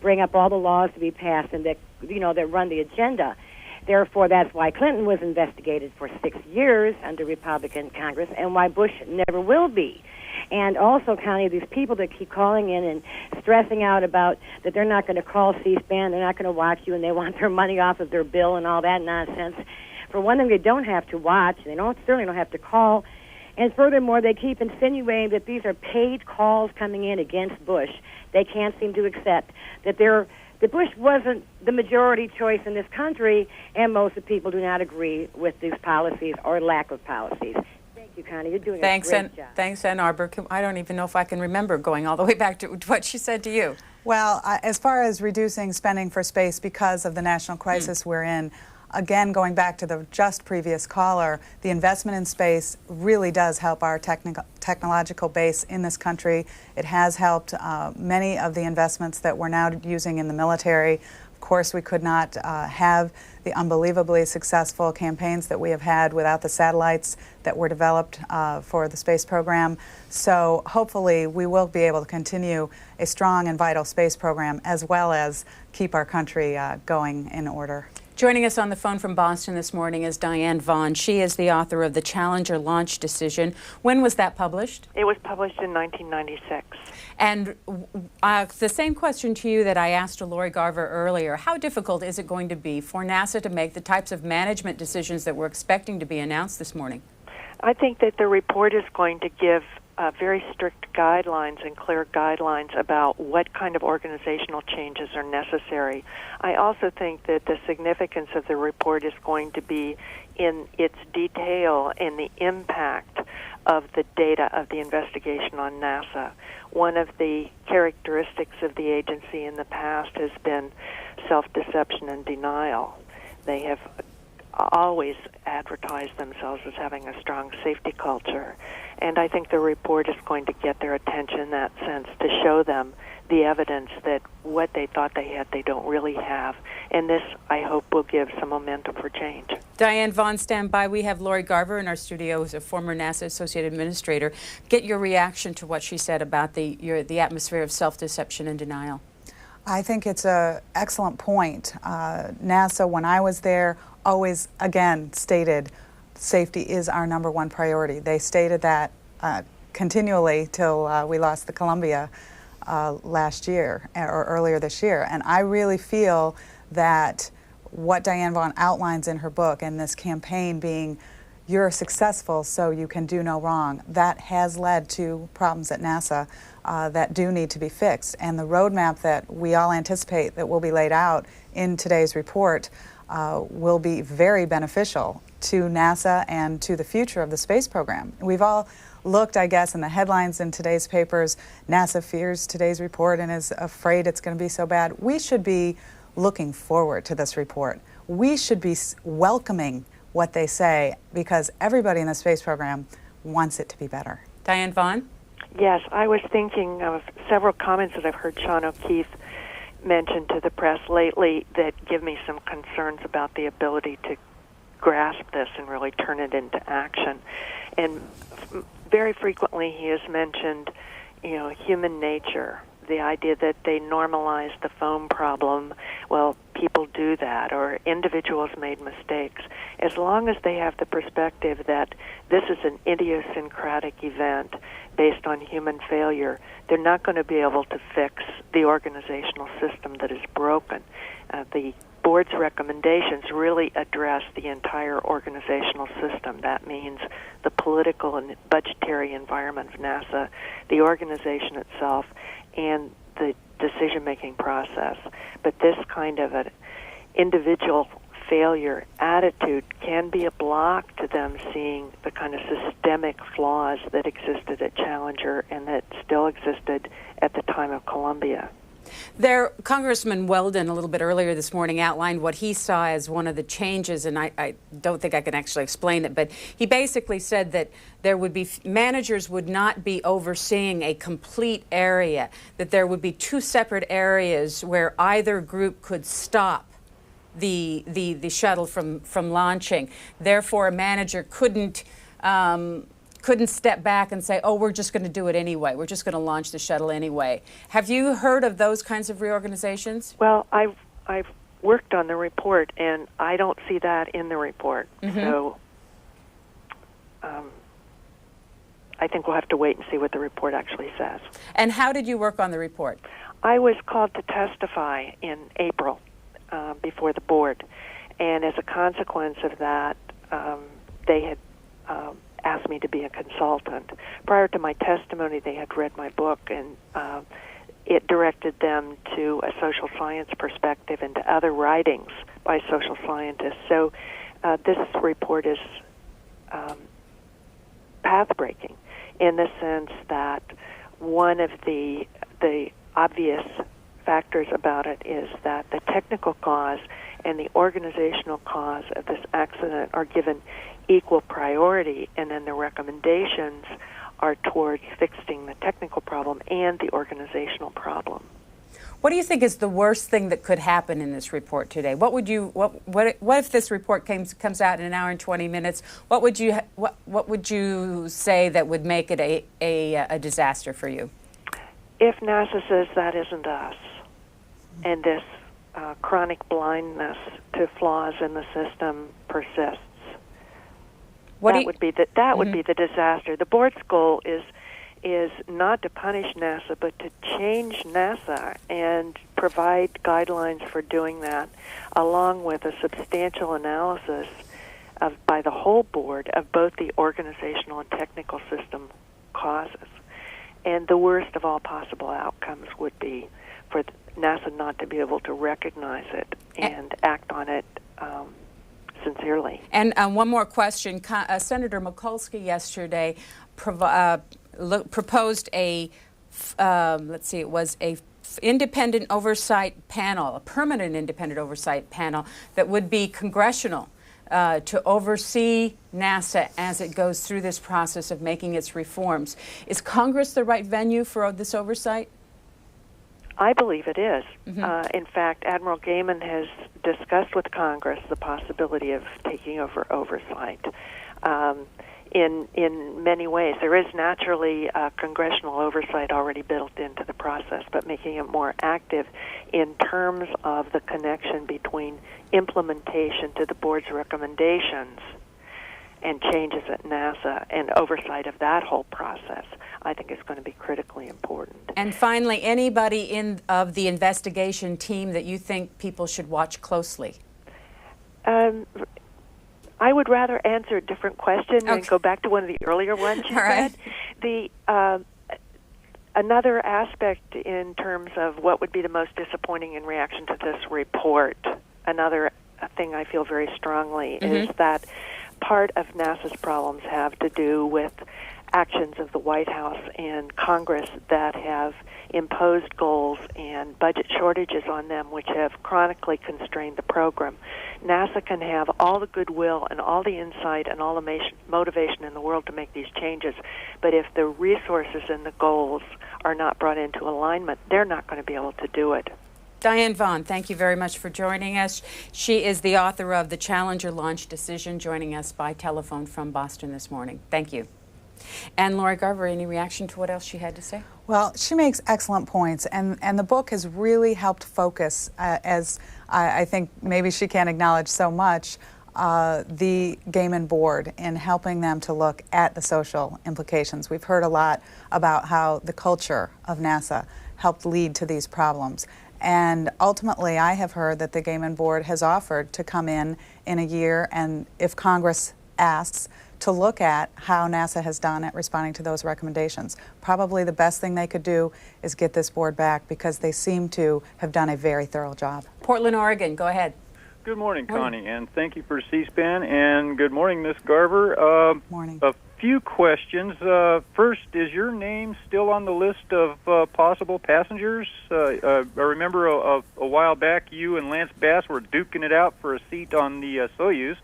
bring up all the laws to be passed and that run the agenda. Therefore, that's why Clinton was investigated for 6 years under Republican Congress and why Bush never will be. And also, Connie, these people that keep calling in and stressing out about that they're not going to call C-SPAN, they're not going to watch you, and they want their money off of their bill and all that nonsense. For one thing, they don't have to watch. They certainly don't have to call. And furthermore, they keep insinuating that these are paid calls coming in against Bush. They can't seem to accept that Bush wasn't the majority choice in this country, and most of the people do not agree with these policies or lack of policies. Thank you, Connie. You're doing a great job. Thanks, Ann Arbor. I don't even know if I can remember going all the way back to what she said to you. Well, as far as reducing spending for space because of the national crisis we're in, again, going back to the just previous caller, the investment in space really does help our technological base in this country. It has helped many of the investments that we're now using in the military. Of course, we could not have the unbelievably successful campaigns that we have had without the satellites that were developed for the space program. So hopefully we will be able to continue a strong and vital space program as well as keep our country going in order. Joining us on the phone from Boston this morning is Diane Vaughn. She is the author of The Challenger Launch Decision. When was that published? It was published in 1996. And the same question to you that I asked to Lori Garver earlier. How difficult is it going to be for NASA to make the types of management decisions that we're expecting to be announced this morning? I think that the report is going to give very strict guidelines and clear guidelines about what kind of organizational changes are necessary. I also think that the significance of the report is going to be in its detail and the impact of the data of the investigation on NASA. One of the characteristics of the agency in the past has been self-deception and denial. They have always advertised themselves as having a strong safety culture. And I think the report is going to get their attention in that sense to show them the evidence that what they thought they had, they don't really have. And this, I hope, will give some momentum for change. Diane Vaughn, stand by. We have Lori Garver in our studio, who's a former NASA Associate Administrator. Get your reaction to what she said about the atmosphere of self-deception and denial. I think it's an excellent point. NASA, when I was there, always, again, stated safety is our #1 priority. They stated that continually till we lost the Columbia last year or earlier this year. And I really feel that what Diane Vaughn outlines in her book and this campaign being you're successful so you can do no wrong, that has led to problems at NASA that do need to be fixed. And the roadmap that we all anticipate that will be laid out in today's report will be very beneficial to NASA and to the future of the space program. We've all looked, I guess, in the headlines in today's papers, NASA fears today's report and is afraid it's going to be so bad. We should be looking forward to this report. We should be welcoming what they say because everybody in the space program wants it to be better. Diane Vaughn? Yes, I was thinking of several comments that I've heard Sean O'Keefe mention to the press lately that give me some concerns about the ability to grasp this and really turn it into action. And very frequently he has mentioned, human nature, the idea that they normalize the phone problem. Well, people do that, or individuals made mistakes. As long as they have the perspective that this is an idiosyncratic event based on human failure, they're not going to be able to fix the organizational system that is broken. The board's recommendations really address the entire organizational system. That means the political and budgetary environment of NASA, the organization itself, and the decision-making process. But this kind of an individual failure attitude can be a block to them seeing the kind of systemic flaws that existed at Challenger and that still existed at the time of Columbia. Congressman Weldon, a little bit earlier this morning, outlined what he saw as one of the changes, and I don't think I can actually explain it, but he basically said that there would be managers would not be overseeing a complete area, that there would be two separate areas where either group could stop the shuttle from launching. Therefore, a manager couldn't step back and say, oh, we're just going to do it anyway. We're just going to launch the shuttle anyway. Have you heard of those kinds of reorganizations? Well, I've worked on the report, and I don't see that in the report. Mm-hmm. So I think we'll have to wait and see what the report actually says. And how did you work on the report? I was called to testify in April before the board. And as a consequence of that, they had asked me to be a consultant. Prior to my testimony, they had read my book, and it directed them to a social science perspective and to other writings by social scientists. So this report is path-breaking in the sense that one of the obvious factors about it is that the technical cause and the organizational cause of this accident are given equal priority, and then the recommendations are towards fixing the technical problem and the organizational problem. What do you think is the worst thing that could happen in this report today? What if this report comes out in an hour and 20 minutes? What would you say that would make it a disaster for you? If NASA says that isn't us, and this chronic blindness to flaws in the system persists, that would be the disaster. The board's goal is not to punish NASA, but to change NASA and provide guidelines for doing that, along with a substantial analysis by the whole board of both the organizational and technical system causes. And the worst of all possible outcomes would be for NASA not to be able to recognize it and act on it sincerely. And one more question. Senator Mikulski yesterday proposed a, it was a independent oversight panel, a permanent independent oversight panel that would be congressional to oversee NASA as it goes through this process of making its reforms. Is Congress the right venue for this oversight? I believe it is. In fact, Admiral Gaiman has discussed with Congress the possibility of taking over oversight. In many ways, there is naturally congressional oversight already built into the process, but making it more active in terms of the connection between implementation to the board's recommendations and changes at NASA and oversight of that whole process, I think is going to be critically important. And finally, anybody of the investigation team that you think people should watch closely? I would rather answer a different question and go back to one of the earlier ones you said. Another aspect in terms of what would be the most disappointing in reaction to this report, another thing I feel very strongly is that part of NASA's problems have to do with actions of the White House and Congress that have imposed goals and budget shortages on them, which have chronically constrained the program. NASA can have all the goodwill and all the insight and all the motivation in the world to make these changes, but if the resources and the goals are not brought into alignment, they're not going to be able to do it. Diane Vaughn, thank you very much for joining us. She is the author of The Challenger Launch Decision, joining us by telephone from Boston this morning. Thank you. And Lori Garver, any reaction to what else she had to say? Well, she makes excellent points, and the book has really helped focus, as I think maybe she can't acknowledge so much, the Gaiman board in helping them to look at the social implications. We've heard a lot about how the culture of NASA helped lead to these problems. And ultimately, I have heard that the Gaiman board has offered to come in a year, and if Congress asks, to look at how NASA has done at responding to those recommendations. Probably the best thing they could do is get this board back, because they seem to have done a very thorough job. Portland, Oregon, go ahead. Good morning, Connie, and thank you for C-SPAN, and good morning, Miss Garver. Morning. A few questions. First, is your name still on the list of possible passengers? I remember a while back you and Lance Bass were duking it out for a seat on the Soyuz.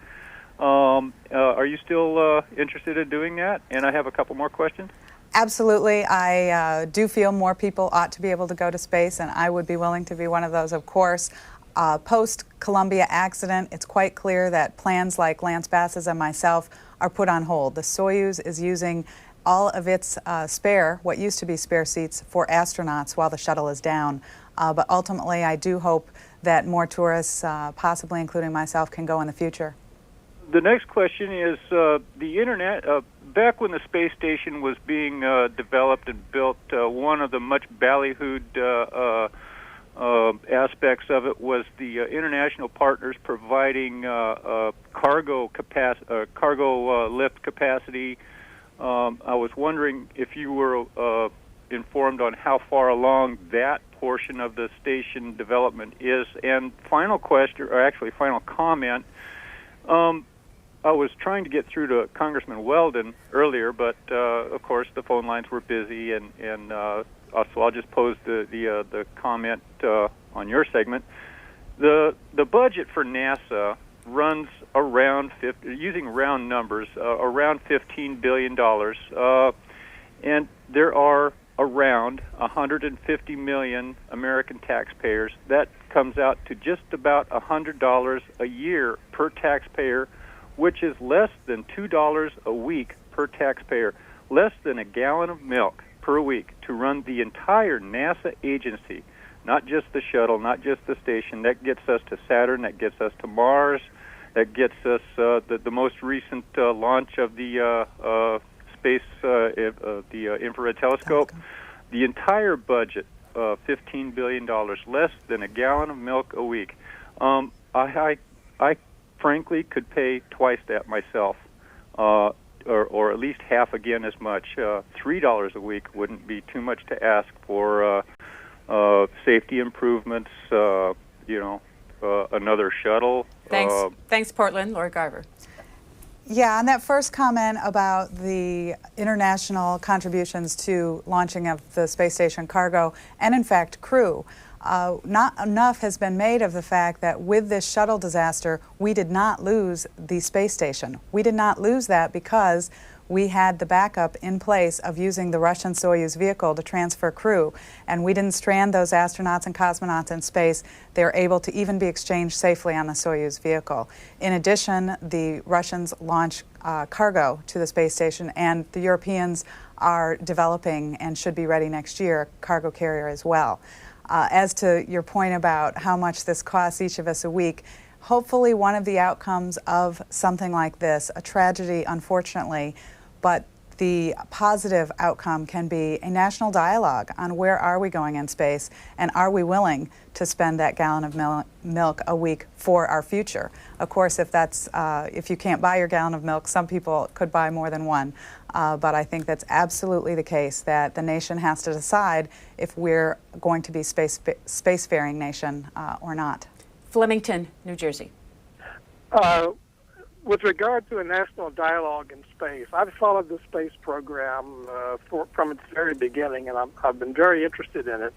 Are you still interested in doing that? And I have a couple more questions. Absolutely. I do feel more people ought to be able to go to space, and I would be willing to be one of those, of course. Post-Columbia accident, it's quite clear that plans like Lance Bass's and myself are put on hold. The Soyuz is using all of its what used to be spare seats for astronauts while the shuttle is down. But ultimately, I do hope that more tourists, possibly including myself, can go in the future. The next question is the Internet. Back when the space station was being developed and built, one of the much ballyhooed aspects of it was the international partners providing cargo lift capacity. I was wondering if you were informed on how far along that portion of the station development is. And final question, or actually final comment, I was trying to get through to Congressman Weldon earlier, but of course the phone lines were busy, and so I'll just pose the comment on your segment. The budget for NASA runs around using round numbers, around $15 billion, and there are around 150 million American taxpayers. That comes out to just about $100 a year per taxpayer, which is less than $2 a week per taxpayer, less than a gallon of milk per week to run the entire NASA agency, not just the shuttle, not just the station. That gets us to Saturn, that gets us to Mars, that gets us the most recent launch of the infrared telescope. The entire budget, $15 billion, less than a gallon of milk a week. I frankly could pay twice that myself, or at least half again as much. $3 a week wouldn't be too much to ask for safety improvements, another shuttle. Thanks, Portland. Lori Garver. Yeah, on that first comment about the international contributions to launching of the space station cargo and, in fact, crew, not enough has been made of the fact that with this shuttle disaster, we did not lose the space station. We did not lose that because we had the backup in place of using the Russian Soyuz vehicle to transfer crew, and we didn't strand those astronauts and cosmonauts in space. They were able to even be exchanged safely on the Soyuz vehicle. In addition, the Russians launched cargo to the space station, and the Europeans are developing and should be ready next year, a cargo carrier as well. As to your point about how much this costs each of us a week, hopefully one of the outcomes of something like this, a tragedy unfortunately, but the positive outcome can be a national dialogue on where are we going in space, and are we willing to spend that gallon of milk a week for our future. Of course, if you can't buy your gallon of milk, some people could buy more than one. But I think that's absolutely the case, that the nation has to decide if we're going to be spacefaring nation or not. Flemington, New Jersey. With regard to a national dialogue in space, I've followed the space program from its very beginning, and I've been very interested in it.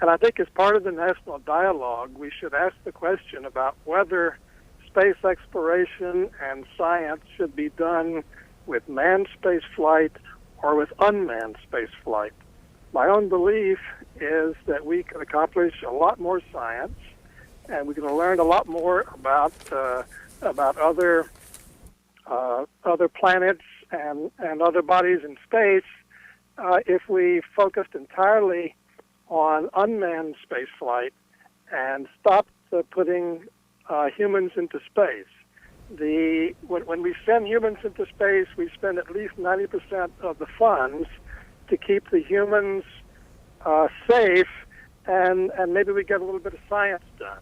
And I think as part of the national dialogue, we should ask the question about whether space exploration and science should be done with manned space flight or with unmanned space flight. My own belief is that we can accomplish a lot more science, and we can learn a lot more about other planets and other bodies in space if we focused entirely on unmanned space flight and stopped putting humans into space. When we send humans into space, we spend at least 90% of the funds to keep the humans safe, and maybe we get a little bit of science done.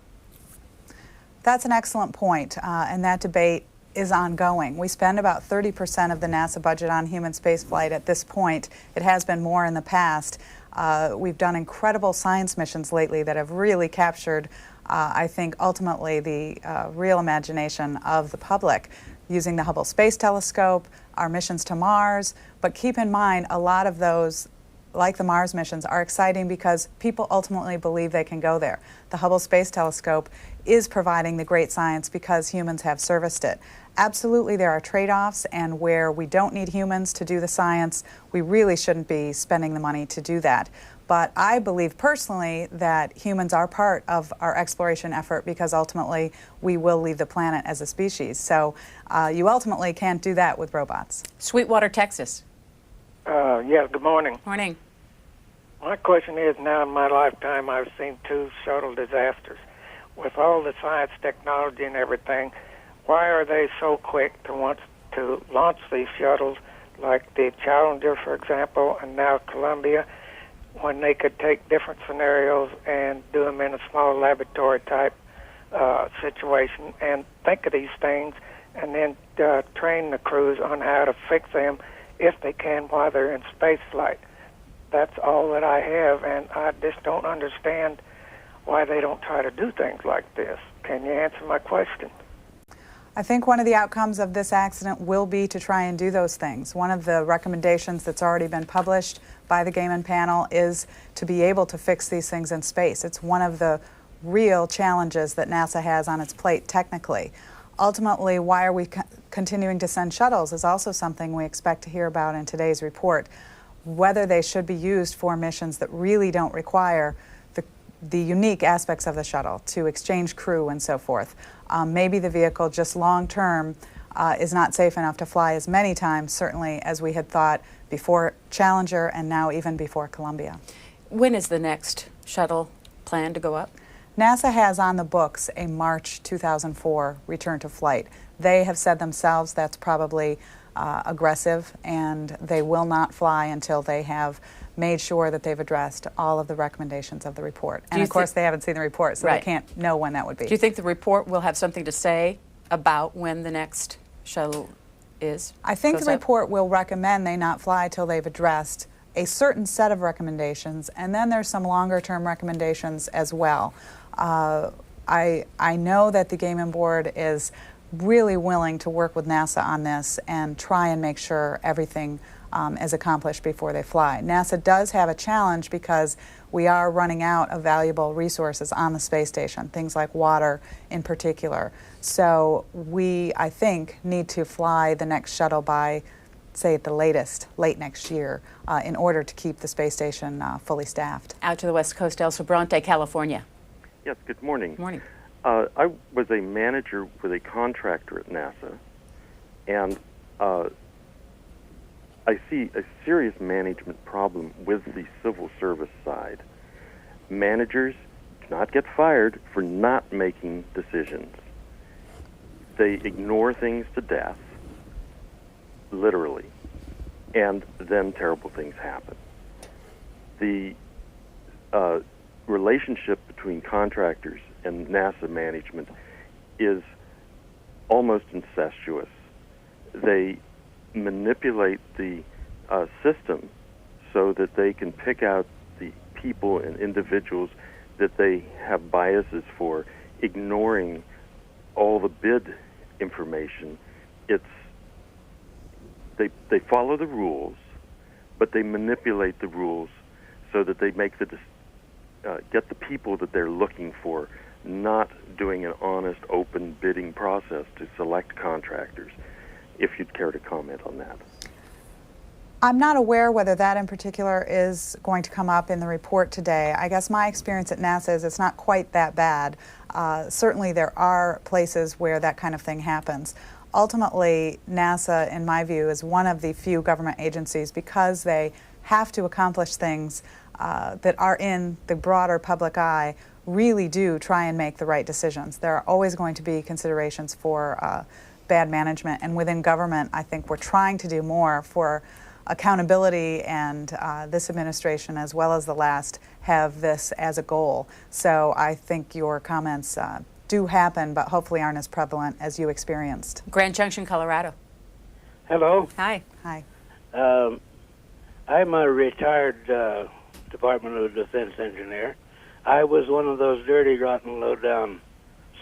That's an excellent point, and that debate is ongoing. We spend about 30% of the NASA budget on human spaceflight at this point. It has been more in the past. We've done incredible science missions lately that have really captured, I think, ultimately the real imagination of the public, using the Hubble Space Telescope, our missions to Mars. But keep in mind, a lot of those, like the Mars missions, are exciting because people ultimately believe they can go there. The Hubble Space Telescope is providing the great science because humans have serviced it. Absolutely, there are trade-offs, and where we don't need humans to do the science, we really shouldn't be spending the money to do that. But I believe personally that humans are part of our exploration effort because ultimately we will leave the planet as a species. So you ultimately can't do that with robots. Sweetwater, Texas. Yes, good morning. Morning. My question is, now in my lifetime I've seen 2 shuttle disasters. With all the science, technology, and everything, why are they so quick to want to launch these shuttles, like the Challenger, for example, and now Columbia? when they could take different scenarios and do them in a small laboratory type situation and think of these things and then train the crews on how to fix them if they can while they're in space flight. That's all that I have, and I just don't understand why they don't try to do things like this. Can you answer my question? I think one of the outcomes of this accident will be to try and do those things. One of the recommendations that's already been published by the Gaiman panel is to be able to fix these things in space. It's one of the real challenges that NASA has on its plate technically. Ultimately, why are we continuing to send shuttles is also something we expect to hear about in today's report. Whether they should be used for missions that really don't require the unique aspects of the shuttle to exchange crew and so forth. Maybe the vehicle just long term is not safe enough to fly as many times, certainly, as we had thought before Challenger and now even before Columbia. When is the next shuttle planned to go up? NASA has on the books a March 2004 return to flight. They have said themselves that's probably aggressive, and they will not fly until they have made sure that they've addressed all of the recommendations of the report. And of course, they haven't seen the report, so they can't know when that would be. Do you think the report will have something to say about when the next shuttle is? I think the report will recommend they not fly till they've addressed a certain set of recommendations, and then there's some longer-term recommendations as well. I know that the Gaiman board is really willing to work with NASA on this and try and make sure everything is accomplished before they fly. NASA does have a challenge because we are running out of valuable resources on the space station, things like water in particular. So we, I think, need to fly the next shuttle by, say at the latest, late next year, in order to keep the space station fully staffed. Out to the West Coast, El Sobrante, California. Yes, good morning. Morning. I was a manager with a contractor at NASA, and I see a serious management problem with the civil service side. Managers do not get fired for not making decisions. They ignore things to death, literally, and then terrible things happen. The relationship between contractors and NASA management is almost incestuous. They manipulate the system so that they can pick out the people and individuals that they have biases for, ignoring all the bid information. They follow the rules, but they manipulate the rules so that they make get the people that they're looking for, not doing an honest, open bidding process to select contractors. If you'd care to comment on that. I'm not aware whether that in particular is going to come up in the report today. I guess my experience at NASA is it's not quite that bad. Certainly there are places where that kind of thing happens. Ultimately, NASA, in my view, is one of the few government agencies, because they have to accomplish things that are in the broader public eye, really do try and make the right decisions. There are always going to be considerations for bad management, and within government, I think we're trying to do more for accountability, and this administration, as well as the last, have this as a goal. So I think your comments do happen, but hopefully aren't as prevalent as you experienced. Grand Junction, Colorado. Hello. Hi. Hi. I'm a retired Department of Defense engineer. I was one of those dirty, rotten, low-down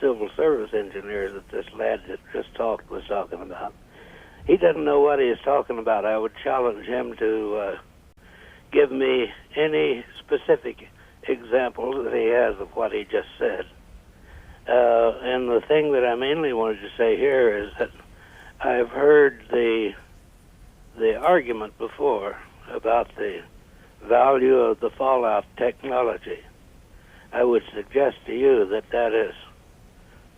civil service engineers that this lad that just talked was talking about. He doesn't know what he is talking about. I would challenge him to give me any specific example that he has of what he just said. And the thing that I mainly wanted to say here is that I've heard the argument before about the value of the fallout technology. I would suggest to you that that is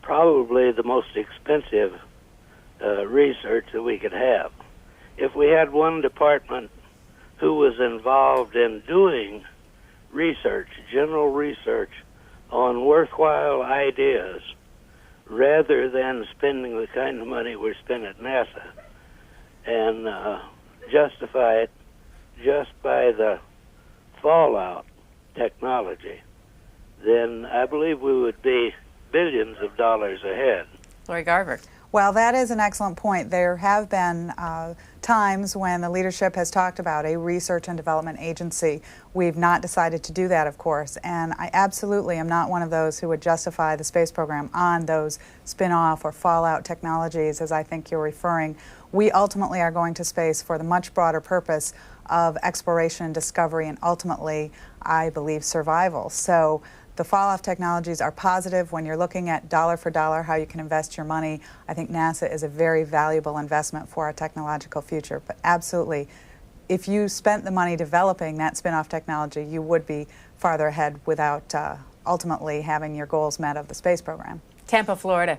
probably the most expensive research that we could have. If we had one department who was involved in doing research, general research, on worthwhile ideas, rather than spending the kind of money we're spending at NASA, and justify it just by the fallout technology, then I believe we would be billions of dollars ahead. Lori Garver. Well, that is an excellent point. There have been times when the leadership has talked about a research and development agency. We've not decided to do that, of course, and I absolutely am not one of those who would justify the space program on those spin-off or fallout technologies, as I think you're referring. We ultimately are going to space for the much broader purpose of exploration and discovery, and ultimately, I believe, survival. So the fall-off technologies are positive. When you're looking at dollar for dollar how you can invest your money, I think NASA is a very valuable investment for our technological future. But absolutely, if you spent the money developing that spin-off technology, you would be farther ahead without ultimately having your goals met of the space program. Tampa, Florida.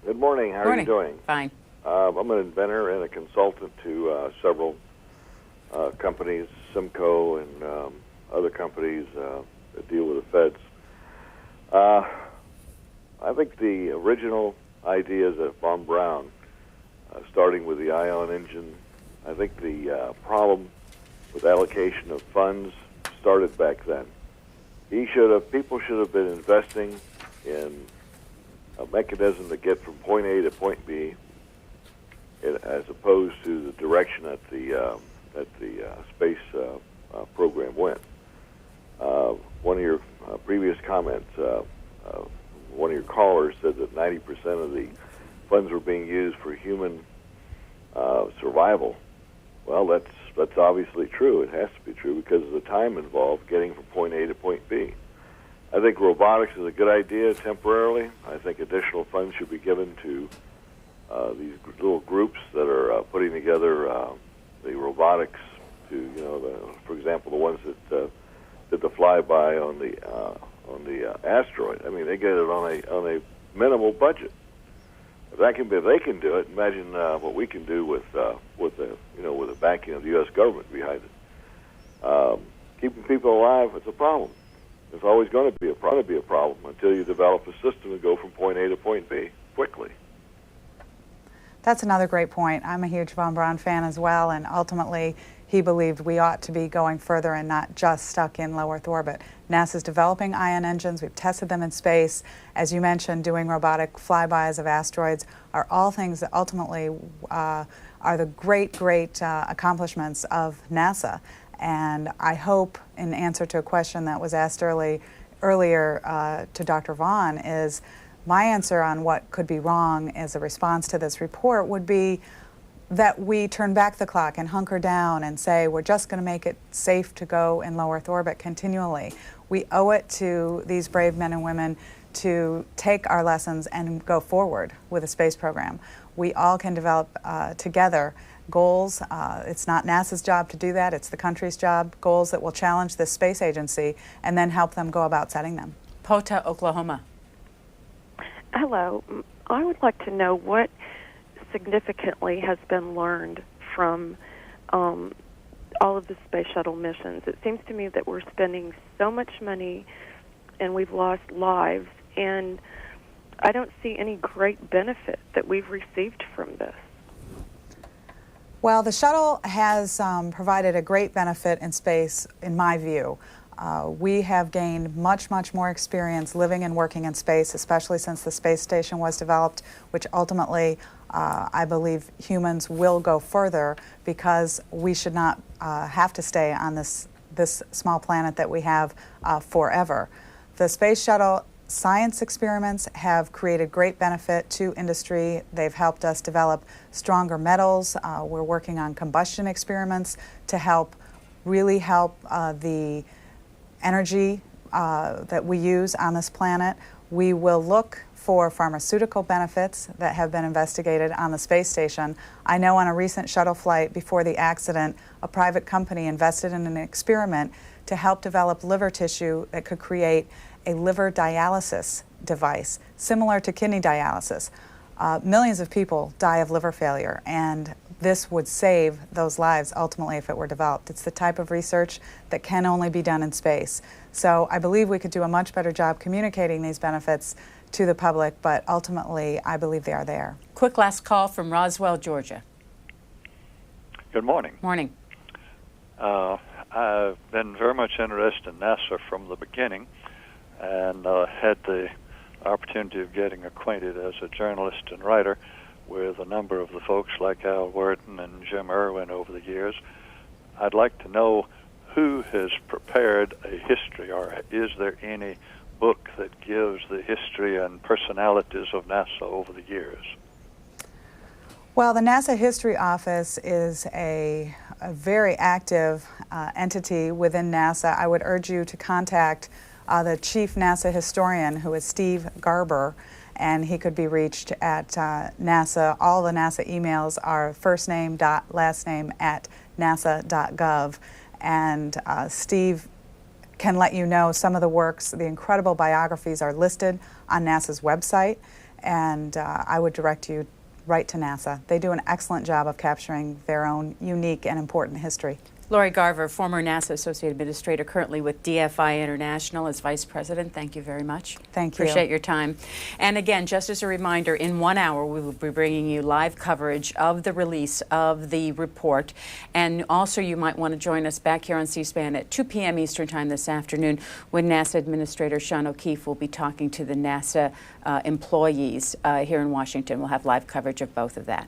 Good morning. How are you doing? Fine. I'm an inventor and a consultant to several companies, Simcoe and other companies that deal with the feds. I think the original ideas of Von Braun, starting with the ion engine, I think the problem with allocation of funds started back then. People should have been investing in a mechanism to get from point A to point B, as opposed to the direction that the space program went. One of your previous comments, one of your callers said that 90% of the funds were being used for human survival. Well, that's obviously true. It has to be true because of the time involved getting from point A to point B. I think robotics is a good idea temporarily. I think additional funds should be given to these little groups that are putting together the robotics to, for example, the ones that did the flyby on the asteroid. I mean, they get it on a minimal budget. If they can do it, imagine what we can do with the backing of the U.S. government behind it. Keeping people alive, it's a problem. It's always going to be a problem until you develop a system to go from point A to point B quickly. That's another great point. I'm a huge Von Braun fan as well, and ultimately he believed we ought to be going further and not just stuck in low Earth orbit. NASA's developing ion engines. We've tested them in space. As you mentioned, doing robotic flybys of asteroids are all things that ultimately are the great accomplishments of NASA. And I hope, in answer to a question that was asked earlier to Dr. Vaughn, is my answer on what could be wrong as a response to this report would be that we turn back the clock and hunker down and say we're just going to make it safe to go in low Earth orbit continually. We owe it to these brave men and women to take our lessons and go forward with a space program. We all can develop together goals. It's not NASA's job to do that, it's the country's job. Goals that will challenge this space agency and then help them go about setting them. Pota, Oklahoma. Hello. I would like to know what significantly has been learned from all of the space shuttle missions. It seems to me that we're spending so much money and we've lost lives, and I don't see any great benefit that we've received from this. Well, the shuttle has provided a great benefit in space, in my view. We have gained much more experience living and working in space, especially since the space station was developed, which ultimately I believe humans will go further because we should not have to stay on this small planet that we have forever. The space shuttle science experiments have created great benefit to industry. They've helped us develop stronger metals. We're working on combustion experiments to really help the energy that we use on this planet. We will look for pharmaceutical benefits that have been investigated on the space station. I know on a recent shuttle flight before the accident, a private company invested in an experiment to help develop liver tissue that could create a liver dialysis device, similar to kidney dialysis. Millions of people die of liver failure, and this would save those lives ultimately if it were developed. It's the type of research that can only be done in space. So I believe we could do a much better job communicating these benefits to the public, but ultimately I believe they are there. Quick last call from Roswell, Georgia. Good morning. Morning. I've been very much interested in NASA from the beginning, and had the opportunity of getting acquainted as a journalist and writer with a number of the folks like Al Weldon and Jim Irwin over the years. I'd like to know who has prepared a history, or is there any book that gives the history and personalities of NASA over the years? Well, the NASA History Office is a very active entity within NASA. I would urge you to contact the chief NASA historian, who is Steve Garver, and he could be reached at NASA. All the NASA emails are firstname.lastname@nasa.gov, and Steve can let you know some of the works. The incredible biographies are listed on NASA's website, and I would direct you right to NASA. They do an excellent job of capturing their own unique and important history. Lori Garver, former NASA Associate Administrator, currently with DFI International as Vice President. Thank you very much. Thank you. Appreciate your time. And again, just as a reminder, in 1 hour we will be bringing you live coverage of the release of the report. And also you might want to join us back here on C-SPAN at 2 p.m. Eastern Time this afternoon when NASA Administrator Sean O'Keefe will be talking to the NASA employees here in Washington. We'll have live coverage of both of that.